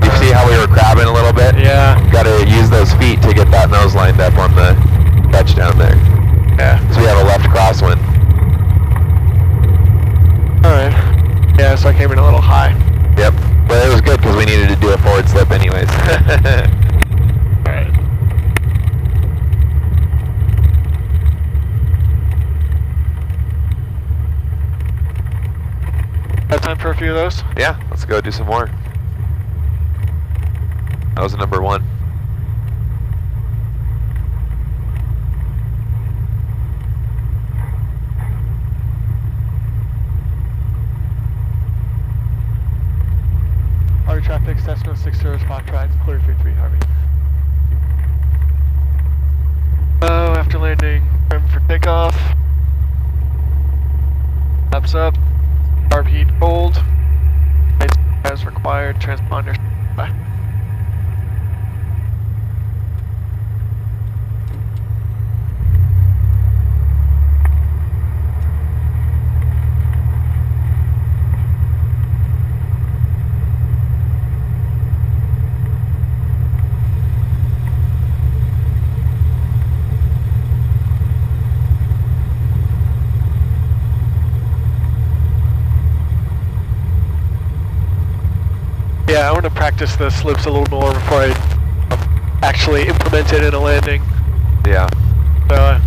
You see how we were crabbing a little bit? Yeah. Gotta use those feet to get that nose lined up on the touchdown there. Yeah. So we have a left crosswind. Alright. Yeah, so I came in a little high. Yep. But it was good because we needed to do a forward slip anyways. Alright. Have time for a few of those? Yeah, let's go do some more. That was number 1. Harvey traffic, Cessna 60 Foxtrot, clear 33, Harvey. Oh, after landing, trim for takeoff. Flaps up. Carb heat cold. Lights as required. Transponder. Bye. Yeah, I want to practice the slips a little more before I actually implement it in a landing. Yeah. So,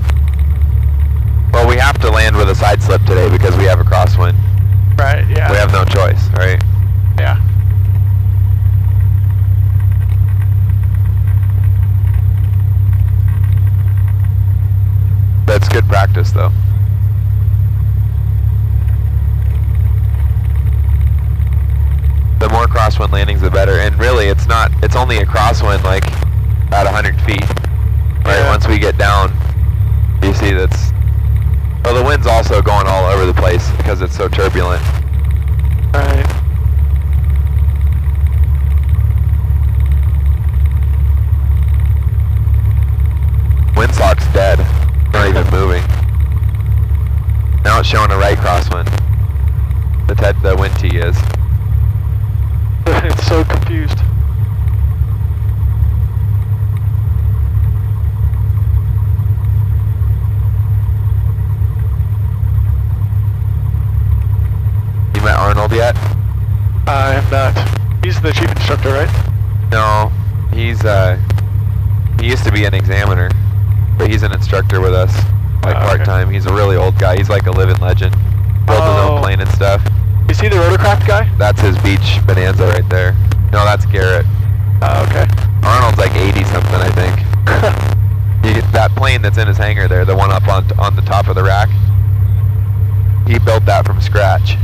Well, we have to land with a side slip today because we have a crosswind. right, yeah. We have no choice, right? Yeah. That's good practice though. The more crosswind landings, the better. And really, it's only a crosswind like at 100 feet. Right, Yeah. once we get down, you see that's... Well, the wind's also going all over the place because it's so turbulent. Right. Windsock's dead. Not even moving. Now it's showing a right crosswind. The wind T is. It's so confused. You met Arnold yet? I have not. He's the chief instructor, right? No. He used to be an examiner, but he's an instructor with us, like Okay. part-time. He's a really old guy. He's like a living legend. Built his own plane and stuff. Is he the rotorcraft guy? That's his beach bonanza right there. No, that's Garrett. Okay. Arnold's like 80 something, I think. You get that plane that's in his hangar there, the one up on the top of the rack. He built that from scratch.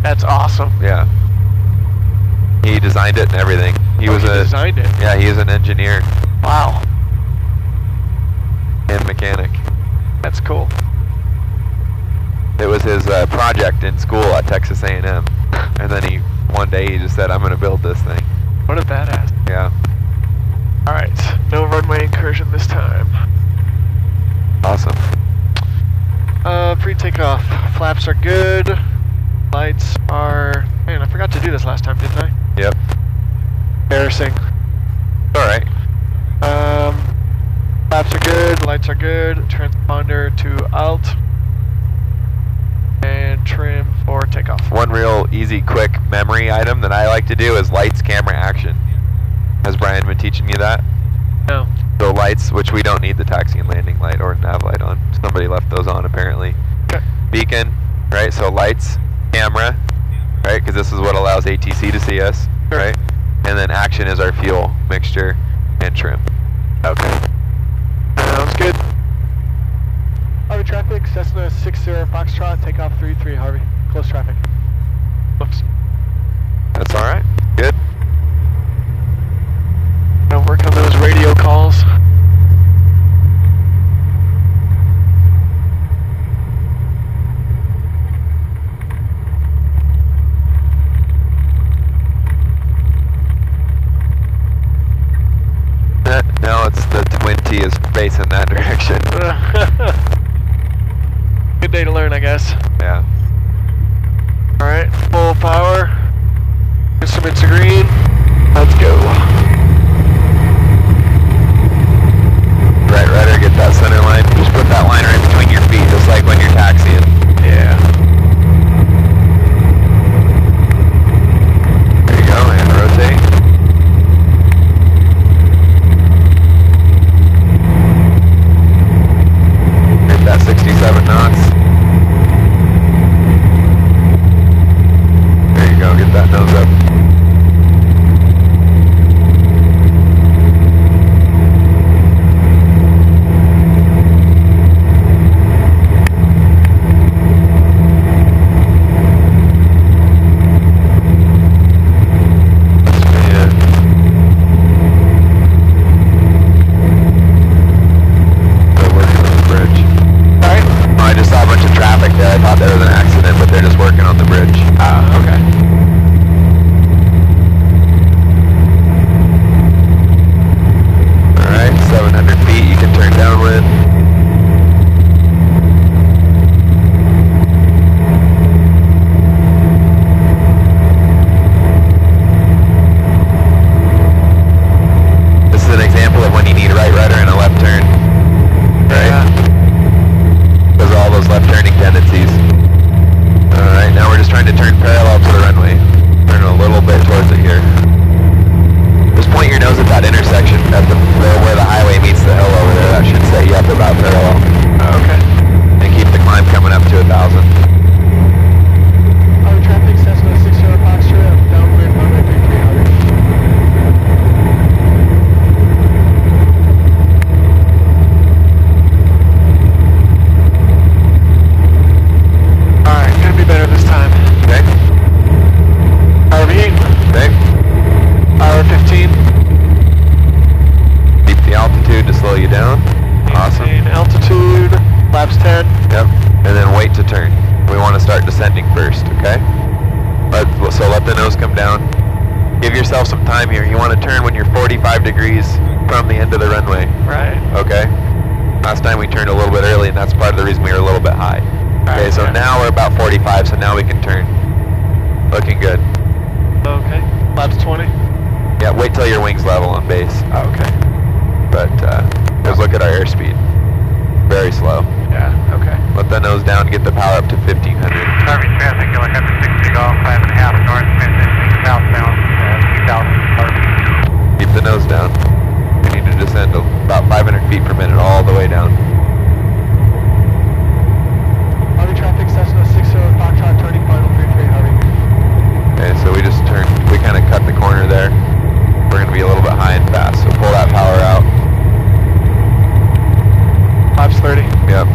That's awesome. Yeah. He designed it and everything. He designed it. Yeah, he is an engineer Wow. and mechanic. That's cool. It was his project in school at Texas A&M, and then one day he just said, "I'm going to build this thing." What a badass. Yeah. All right. No runway incursion this time. Awesome. Pre-takeoff. Flaps are good. Lights are... Man, I forgot to do this last time, didn't I? Yep. Embarrassing. All right. Flaps are good, lights are good, transponder to alt, and trim for takeoff. One real easy, quick memory item that I like to do is lights, camera, action. Has Brian been teaching you that? No. So lights, which we don't need the taxi and landing light or nav light on. Somebody left those on apparently. Okay. Beacon, right? So lights, camera, right? Because this is what allows ATC to see us, Sure. right? And then action is our fuel mixture and trim. Okay. Sounds good. Harvey traffic, Cessna 60 Foxtrot, takeoff 33, Harvey. Close traffic. Whoops. That's all right. Good. Gonna work on those radio calls. Now it's the Twin T is facing that direction. Good day to learn, I guess. Yeah. Alright, full power. Instruments are green. Let's go. Right rudder, get that center line. Just put that line right between your feet, just like when you're taxiing. Yeah. There you go, and rotate. Hit that 67 knots. There you go, get that nose up. Yourself some time here. You want to turn when you're 45 degrees from the end of the runway. Right. Okay? Last time we turned a little bit early, and that's part of the reason we were a little bit high. Okay, Right, so yeah. now we're about 45, so now we can turn. Looking good. Okay. Laps 20. Yeah, wait till your wings level on base. Okay. But, just look at our airspeed. Very slow. Yeah, okay. Let the nose down, get the power up to 1500. Harvey traffic, helicopter 60 Golf, 5.5 north, transitioning southbound, 2000 RPM. Keep the nose down. We need to descend about 500 feet per minute all the way down. Harvey traffic, Cessna 60 Foxtrot, turning final 33, Harvey. Okay, so we just turned, we kind of cut the corner there. We're going to be a little bit high and fast, so pull that power out. Laps 30. Yep.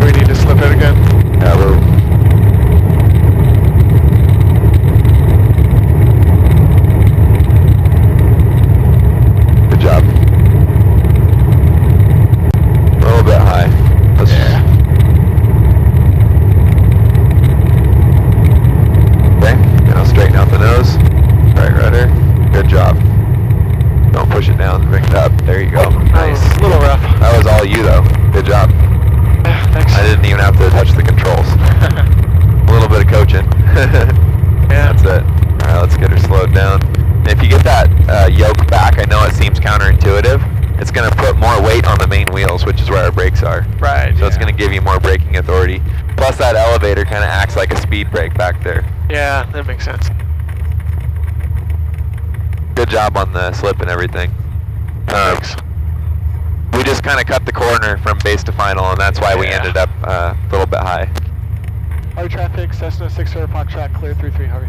We need to slip it again. Yeah, we're... Good job. A little bit high. Let's wheels, which is where our brakes are. Right. So it's going to give you more braking authority. Plus that elevator kind of acts like a speed brake back there. Yeah, that makes sense. Good job on the slip and everything. Thanks. We just kind of cut the corner from base to final, and that's why we ended up a little bit high. Harvey traffic, Cessna 60 Foxtrot, clear 33, Harvey.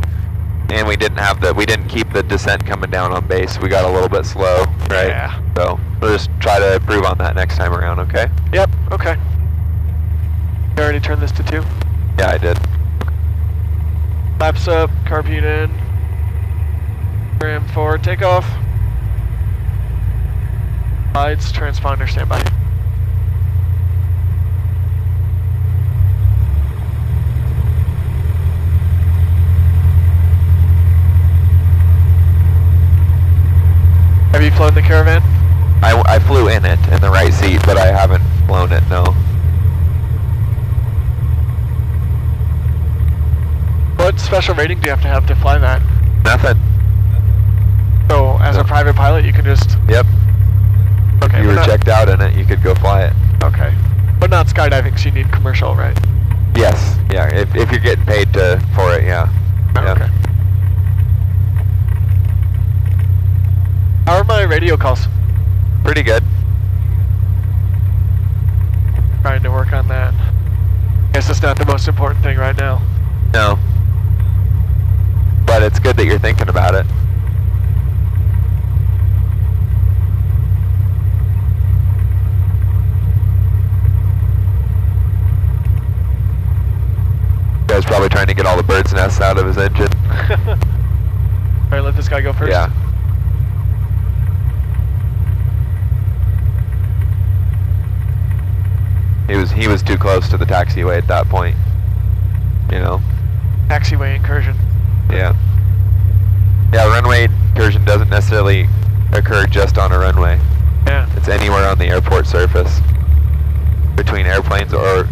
And we didn't keep the descent coming down on base. We got a little bit slow, right? Yeah. So we'll just try to improve on that next time around, okay? Yep, okay. You already turned this to 2? Yeah, I did. Laps up, carb heat in. Ram forward, takeoff. Lights, transponder, standby. Have you flown the Caravan? I flew in it, in the right seat, but I haven't flown it, no. What special rating do you have to fly that? Nothing. So, as a private pilot, you can just... Yep. Okay, If you were not, checked out in it, you could go fly it. Okay. But not skydiving, so you need commercial, right? Yes, yeah, if you're getting paid for it, yeah. Yeah. Okay. How are my radio calls? Pretty good. Trying to work on that. Guess it's not the most important thing right now. No. But it's good that you're thinking about it. Guy's probably trying to get all the bird's nests out of his engine. Alright, let this guy go first. Yeah. He was too close to the taxiway at that point. You know? Taxiway incursion. Yeah. Yeah, runway incursion doesn't necessarily occur just on a runway. Yeah. It's anywhere on the airport surface. Between airplanes or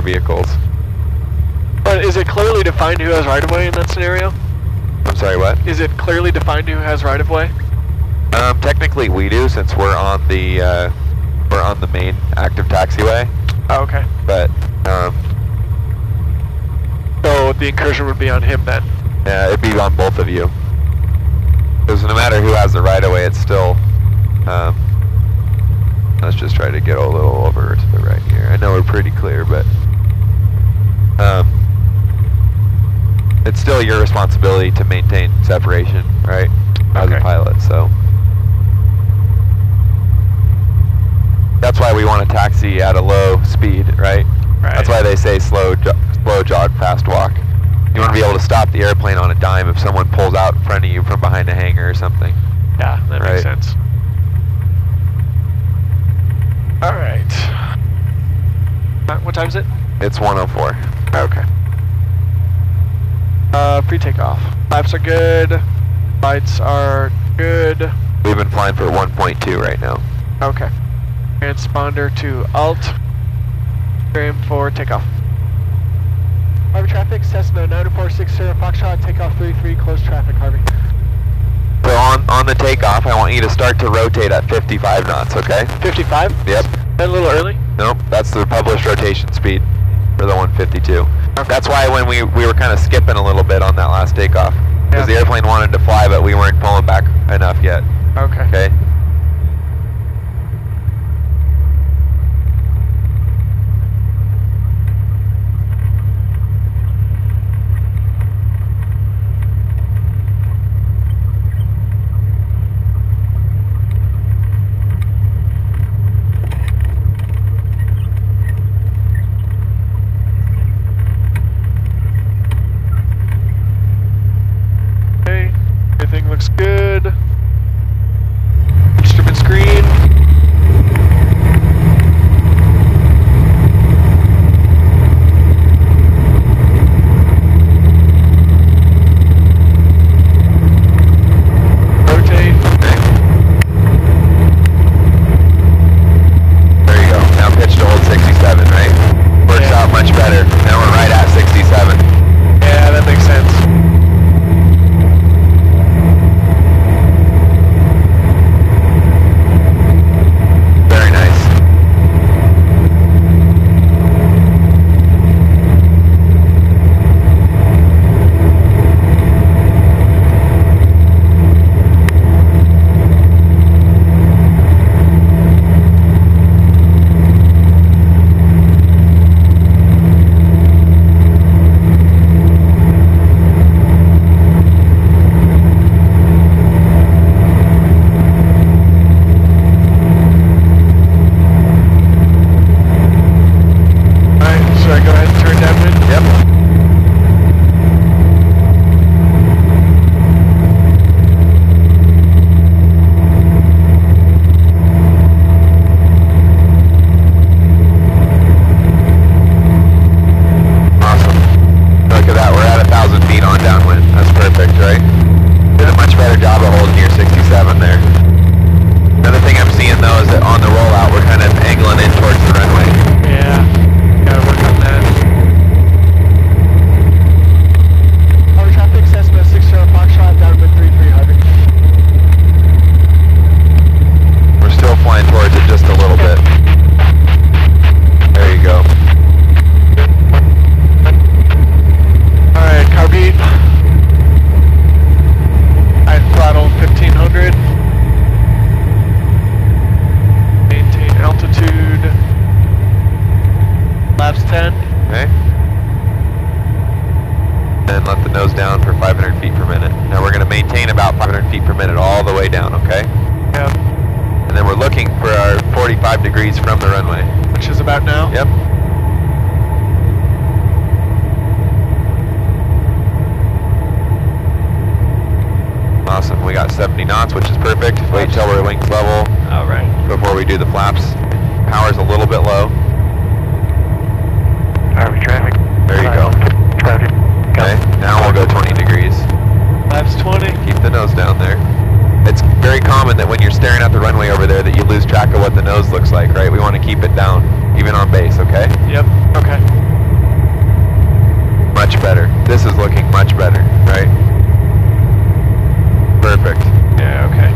vehicles. But is it clearly defined who has right-of-way in that scenario? I'm sorry, what? Is it clearly defined who has right-of-way? Technically we do, since we're on the main active taxiway. Oh, okay. But So the incursion would be on him then? yeah, it'd be on both of you. Because no matter who has the right of way, it's still. Let's just try to get a little over to the right here. I know we're pretty clear, but it's still your responsibility to maintain separation, right? As a pilot, so. That's why we want to taxi at a low speed, right? Right. That's why they say slow jog, fast walk. You want to be able to stop the airplane on a dime if someone pulls out in front of you from behind a hangar or something. Yeah, that makes Right. sense. Alright. What time is it? It's 1:04. Okay. Pre-takeoff. Laps are good. Lights are good. We've been flying for 1.2 right now. Okay. Transponder to alt. Trim for takeoff. Harvey traffic, Cessna 9460 Foxtrot, takeoff 33, close traffic, Harvey. So on the takeoff, I want you to start to rotate at 55 knots, okay? 55? Yep. That a little early? Nope, that's the published rotation speed for the 152. Okay. That's why when we were kind of skipping a little bit on that last takeoff. Because the airplane wanted to fly, but we weren't pulling back enough yet, Okay. okay? Okay. Everything looks good. 7 there. Another thing I'm seeing though is that on the rollout we're kind of angling in towards the runway. Yeah, gotta work on that. Harvey traffic, Cessna 60 Foxtrot, downwind 33 Harvey. We're still flying towards it just a little bit. There you go. Alright, car beat. I throttle 1500. Maintain altitude. Laps 10. Okay. Then let the nose down for 500 feet per minute. Now we're going to maintain about 500 feet per minute all the way down, okay? Yep. And then we're looking for our 45 degrees from the runway. Which is about now? Yep. Awesome. We got 70 knots, which is perfect. Wait till we're wings level. Alright. Before we do the flaps. Power's a little bit low. Harvey traffic. There you go. Traffic. Okay, now we'll go 20 degrees. Laps 20. Keep the nose down there. It's very common that when you're staring at the runway over there that you lose track of what the nose looks like, right? We want to keep it down, even on base, okay? Yep. Okay. Much better. This is looking much better, right? Perfect. Yeah, okay.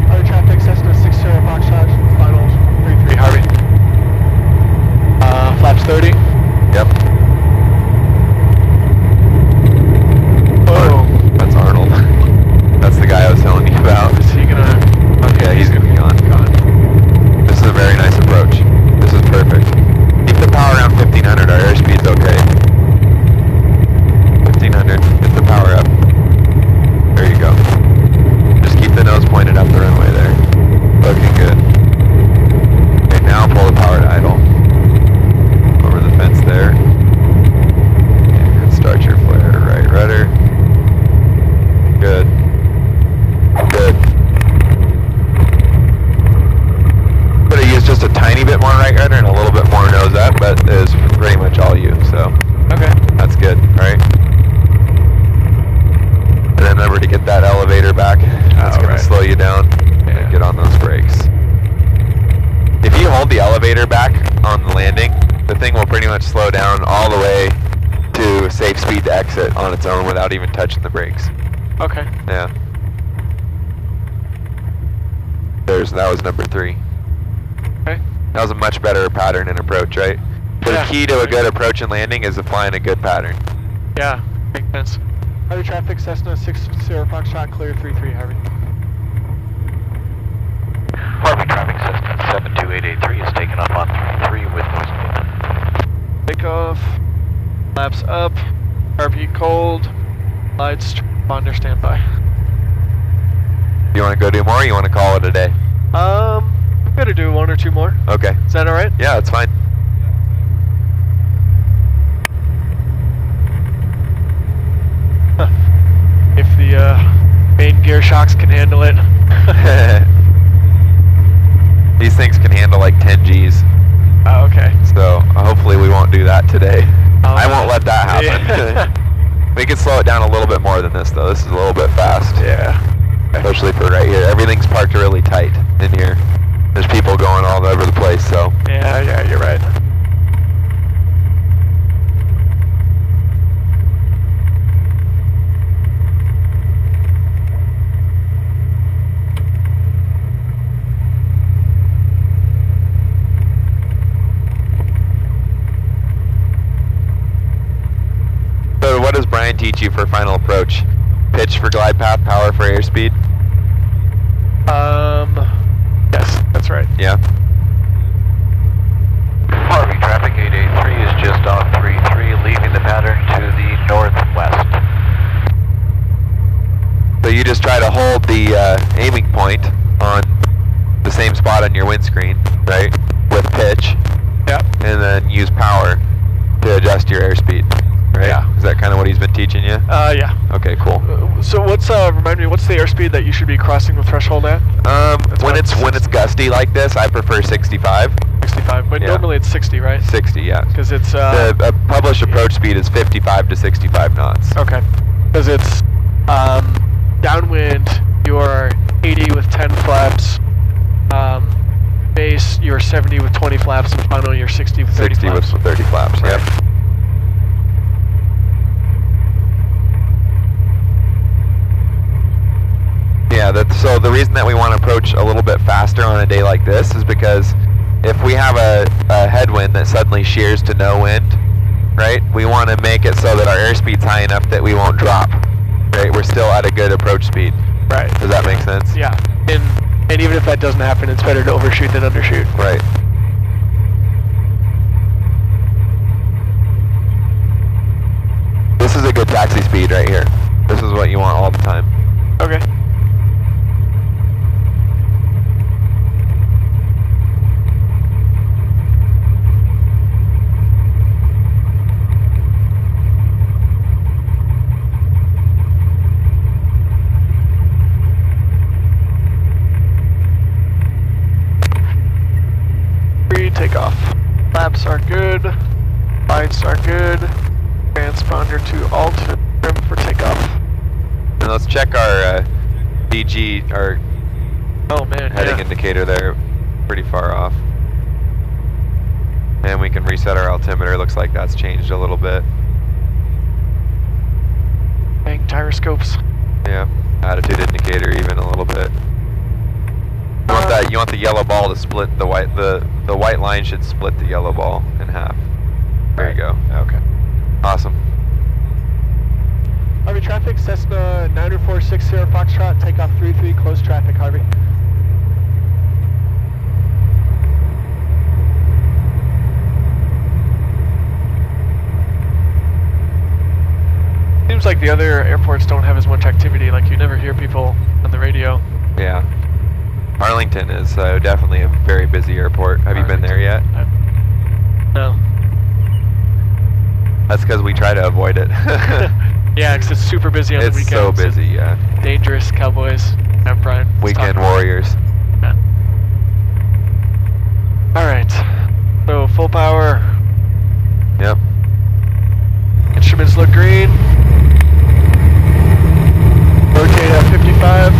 Harvey traffic, Cessna 60 Foxtrot, final 33 Harvey. Flaps 30. Yep. Oh. That's Arnold. That's the guy I was telling you about. Is he gonna... Yeah, he's gonna be gone. This is a very nice approach. This is perfect. Keep the power around 1500. Our airspeed's okay. 1500. Get the power up. There you go. Just keep the nose pointed up the runway there. Looking good. Okay, now pull the power to idle. Over the fence there. And start your flare. Right rudder. Good. Good. Could have used just a tiny bit more right rudder and a little bit more nose up, but it was pretty much all you, so. Okay. That's good, alright? And then remember to get that elevator back. That's going to slow you down. And get on those brakes. If you hold the elevator back on the landing, the thing will pretty much slow down all the way to safe speed to exit on its own without even touching the brakes. Okay. Yeah. That was number 3. Okay. That was a much better pattern and approach, right? The key to a good approach and landing is applying a good pattern. Yeah, makes sense. Harvey traffic, Cessna 60 Foxtrot, clear 33 Harvey. Harvey traffic, Cessna 72883 is taking off on 3 with nose down. Takeoff. Laps up. RV cold. Lights, transponder standby. You want to go do more or you want to call it a day? I'm gonna do 1 or 2 more. Okay. Is that alright? Yeah, that's fine. If the main gear shocks can handle it. These things can handle like 10 Gs. Oh, okay. So hopefully we won't do that today. Oh, I won't let that happen. Yeah. We can slow it down a little bit more than this though. This is a little bit fast. Yeah. Especially for right here. Everything's parked really tight in here. There's people going all over the place, so. Yeah, you're right. So what does Brian teach you for final approach? Pitch for glide path, power for airspeed? Yes, that's right. Yeah. Harvey traffic 883 is just on 33, leaving the pattern to the northwest. So you just try to hold the aiming point on the same spot on your windscreen, right? With pitch. Yeah. And then use power to adjust your airspeed, right? Yeah. Is that kind of what he's been teaching you? Yeah. Okay, cool. So what's remind me, what's the airspeed that you should be crossing the threshold at? When it's gusty like this, I prefer 65. 65, but Yeah. normally it's 60, right? 60, yeah. Because it's The published approach speed is 55 to 65 knots. okay. Because it's downwind you're 80 with 10 flaps. Base, you're 70 with 20 flaps, and final, you're 60 with 30 60 flaps. with 30 flaps, Right. yep. Yeah, so the reason that we want to approach a little bit faster on a day like this is because if we have a headwind that suddenly shears to no wind, right, we want to make it so that our airspeed's high enough that we won't drop, right? We're still at a good approach speed. Right. Does that make sense? Yeah. And even if that doesn't happen, it's better to overshoot than undershoot. Right. This is a good taxi speed right here. This is what you want all the time. Okay. Takeoff. Flaps are good. Lights are good. Transponder to alt. Trim for takeoff. And let's check our DG, our Oh man, heading indicator there. Pretty far off. And we can reset our altimeter. Looks like that's changed a little bit. Dang, gyroscopes. Yeah. Attitude indicator even a little bit. You want that? You want the yellow ball to split the white. The white line should split the yellow ball in half. There you go. Okay. Awesome. Harvey traffic, Cessna 90460 Foxtrot, takeoff 33, close traffic, Harvey. Seems like the other airports don't have as much activity, like you never hear people on the radio. Yeah. Arlington is definitely a very busy airport. Have you been there yet? No. That's because we try to avoid it. Yeah, because it's super busy on the It's weekends. so busy, yeah. Dangerous Cowboys. Have Brian. Weekend warriors. Yeah. Alright. So full power. Yep. Instruments look green. Rotate at 55.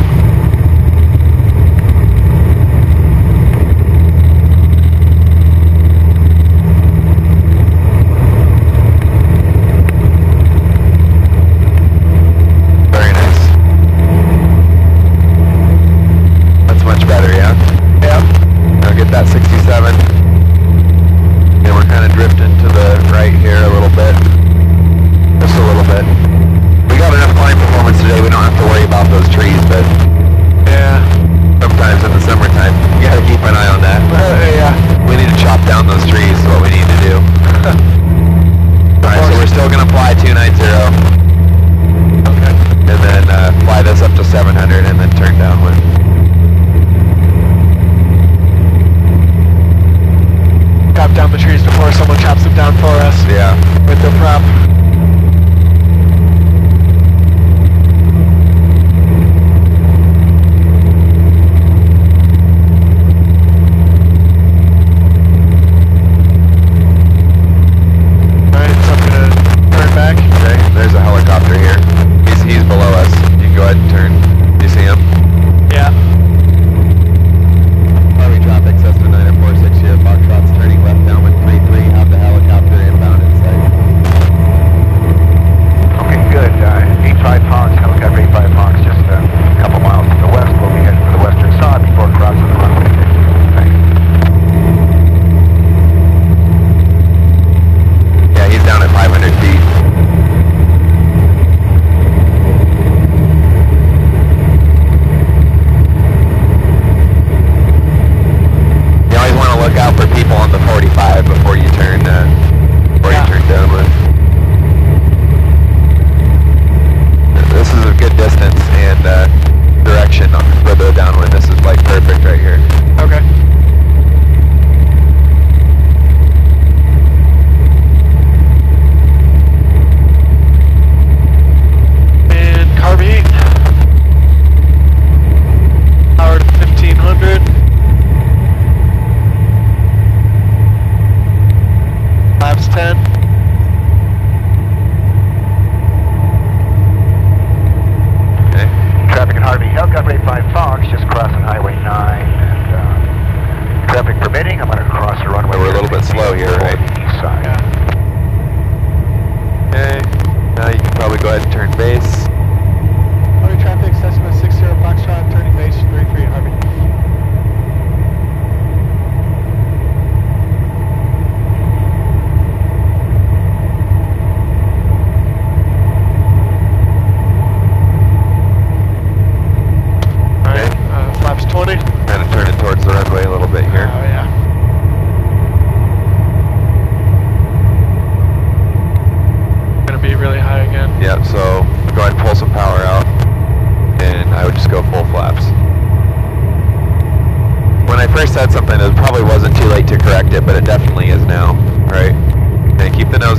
That 67, and we're kind of drifting to the right here a little bit, just a little bit. We got enough climb performance today, we don't have to worry about those trees, but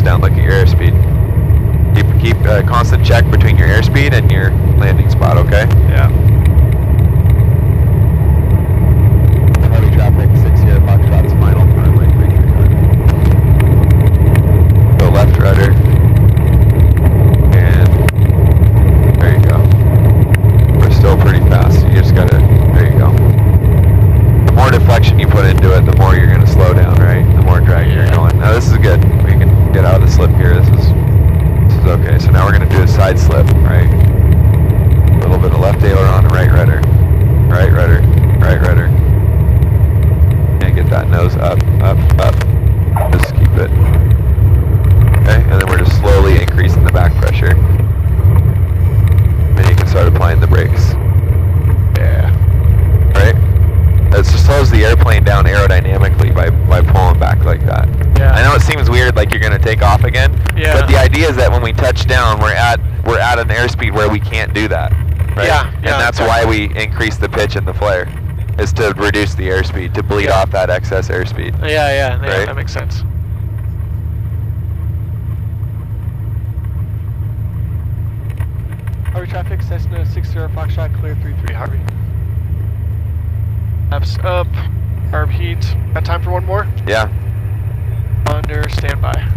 touchdown, look at your airspeed. Keep a constant check between your airspeed and your landing spot, okay? Yeah. Heavy traffic, 6 here, Foxtrot's final, runway 331. Go left rudder. And there you go. We're still pretty fast, so you just gotta, there you go. The more deflection you put into it, the more you're gonna slow down, right? The more drag you're going. Now this is good. We can get out of the slip here. This is okay. So now we're gonna do a side slip, right? A little bit of left aileron, right rudder. Right rudder, right rudder. And get that nose up, up, up. Just keep it. Okay, and then we're just slowly increasing the back pressure. Then you can start applying the brakes. Yeah. Right? It just slows the airplane down aerodynamically by pulling back like that. Yeah. I know it seems weird, like you're gonna take off again. Yeah. But the idea is that when we touch down, we're at an airspeed where we can't do that. Right? Yeah. And that's why we increase the pitch in the flare, is to reduce the airspeed, to bleed off that excess airspeed. Yeah, Right? that makes sense. Harvey traffic, Cessna 60 Foxtrot, clear 33, Harvey. Laps up, carb heat. Got time for one more? Yeah. Under standby.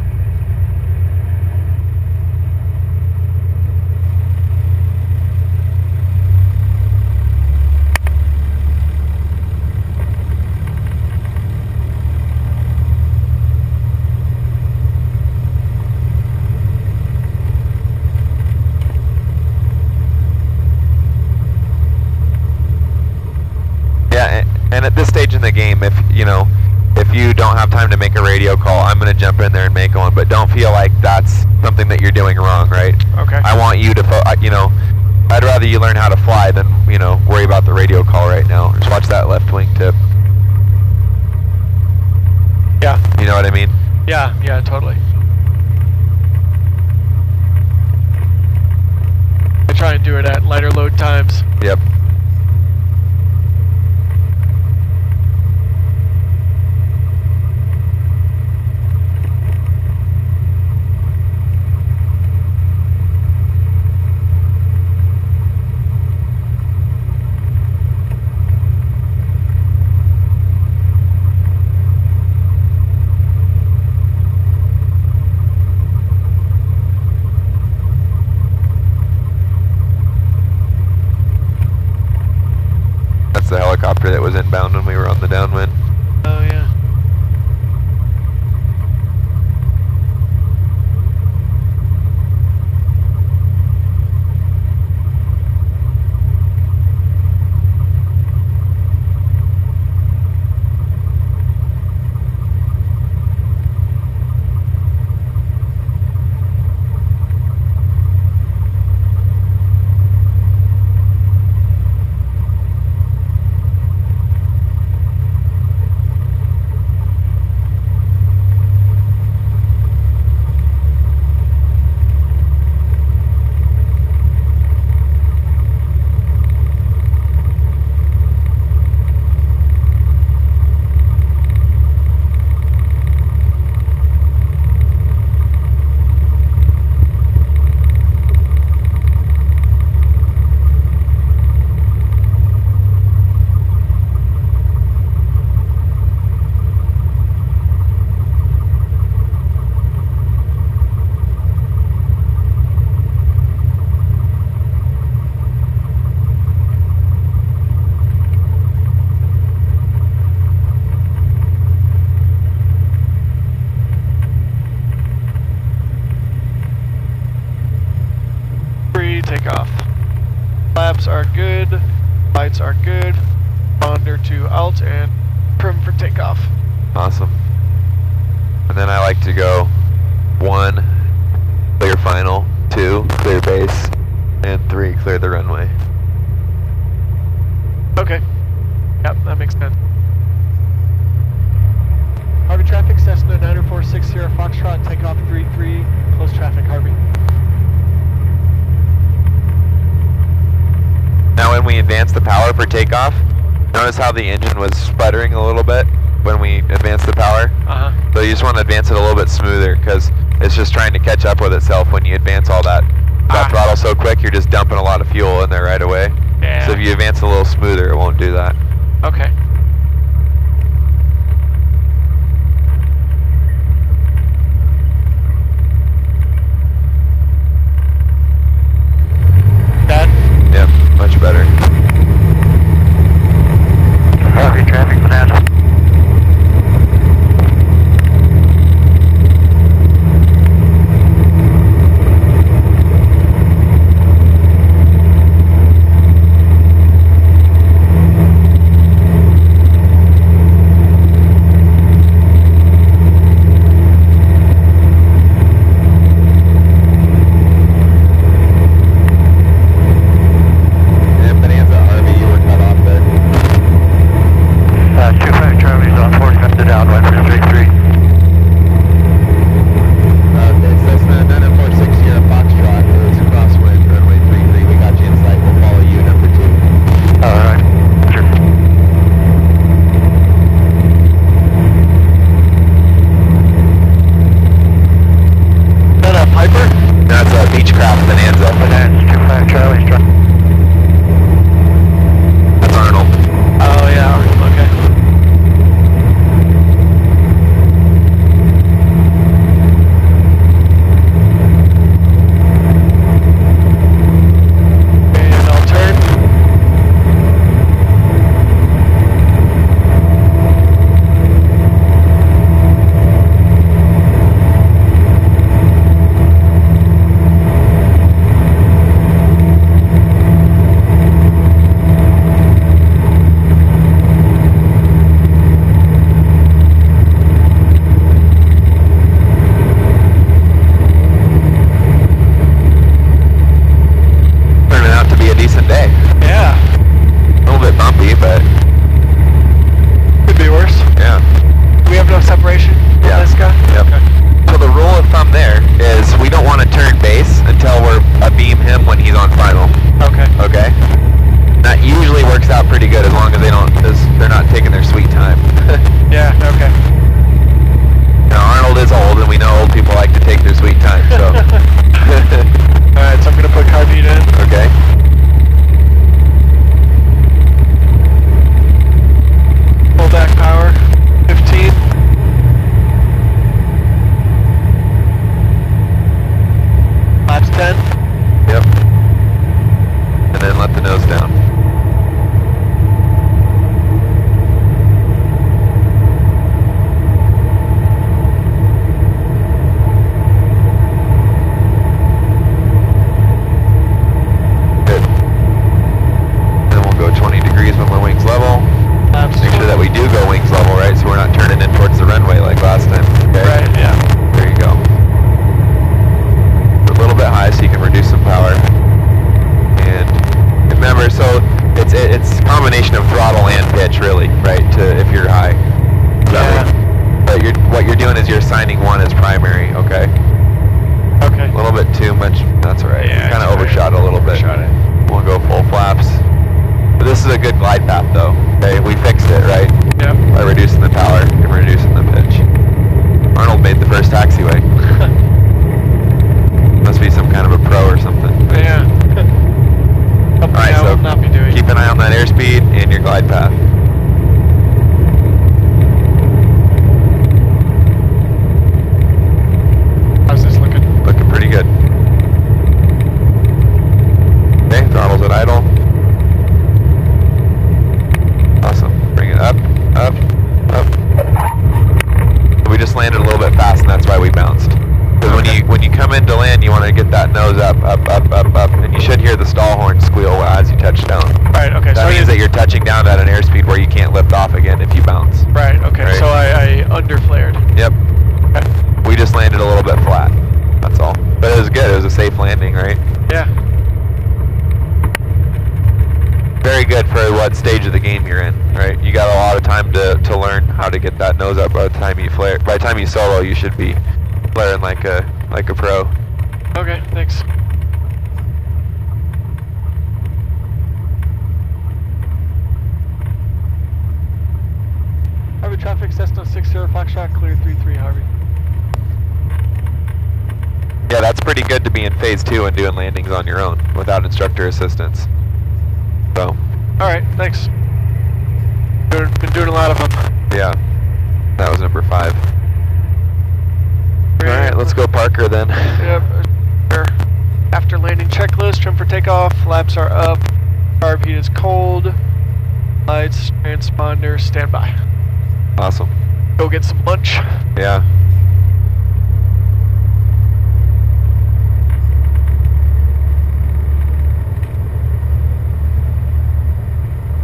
And at this stage in the game, if you don't have time to make a radio call, I'm going to jump in there and make one, but don't feel like that's something that you're doing wrong, right? Okay. I want you to, I'd rather you learn how to fly than, worry about the radio call right now. Just watch that left wing tip. Yeah. You know what I mean? Yeah, totally. I try and do it at lighter load times. Yep. The helicopter that was inbound when we were on the downwind. Oh yeah. Takeoff. Flaps are good, lights are good, ponder to alt and trim for takeoff. Awesome. And then I like to go 1, clear final, 2, clear base, and 3, clear the runway. Okay. Yep, that makes sense. Harvey traffic, Cessna 90460 Foxtrot, takeoff 33, close traffic, Harvey. Now when we advance the power for takeoff, notice how the engine was sputtering a little bit when we advanced the power? Uh-huh. So you just want to advance it a little bit smoother, because It's just trying to catch up with itself when you advance all that throttle so quick. You're just dumping a lot of fuel in there right away. Yeah. So if you advance a little smoother, it won't do that. Okay. That? Yep, much better. Heavy traffic, Bonanza. By the time you solo, you should be flaring like a pro. Okay, thanks. Harvey traffic, Cessna 60 Foxtrot, clear 33 Harvey. Yeah, that's pretty good to be in phase 2 and doing landings on your own without instructor assistance. So. Alright, thanks. Been doing a lot of them. Yeah. That was number 5. Alright, let's go Parker then. Yep. After landing checklist, trim for takeoff, flaps are up, carb heat is cold, lights, transponder, standby. Awesome. Go get some lunch. Yeah.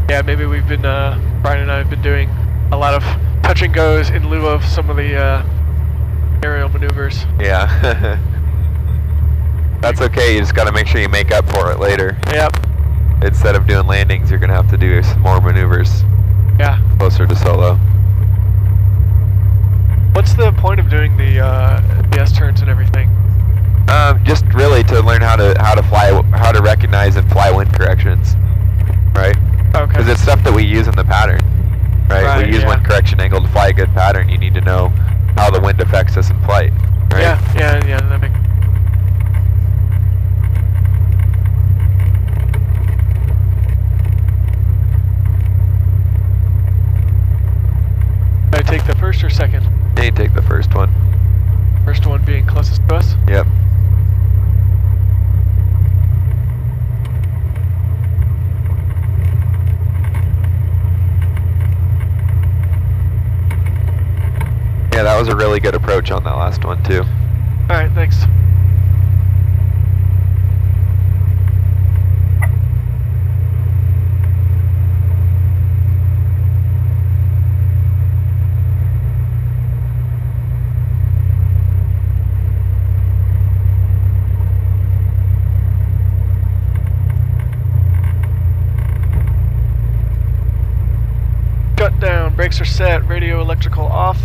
Yeah, maybe we've been, Brian and I have been doing a lot of touch and goes in lieu of some of the aerial maneuvers. Yeah. That's okay, you just gotta make sure you make up for it later. Yep. Instead of doing landings, you're gonna have to do some more maneuvers. Yeah. Closer to solo. What's the point of doing the S-turns and everything? Just really to learn how to fly, how to recognize and fly wind corrections, right? Okay. Because it's stuff that we use in the pattern, right? We use wind correction angle to fly a good pattern. You need to know how the wind affects us in flight, right? Yeah, that makes. I take the first or second? You take the first one. First one being closest to us? Yep. Yeah, that was a really good approach on that last one too. Alright, thanks. Shut down, brakes are set, radio electrical off.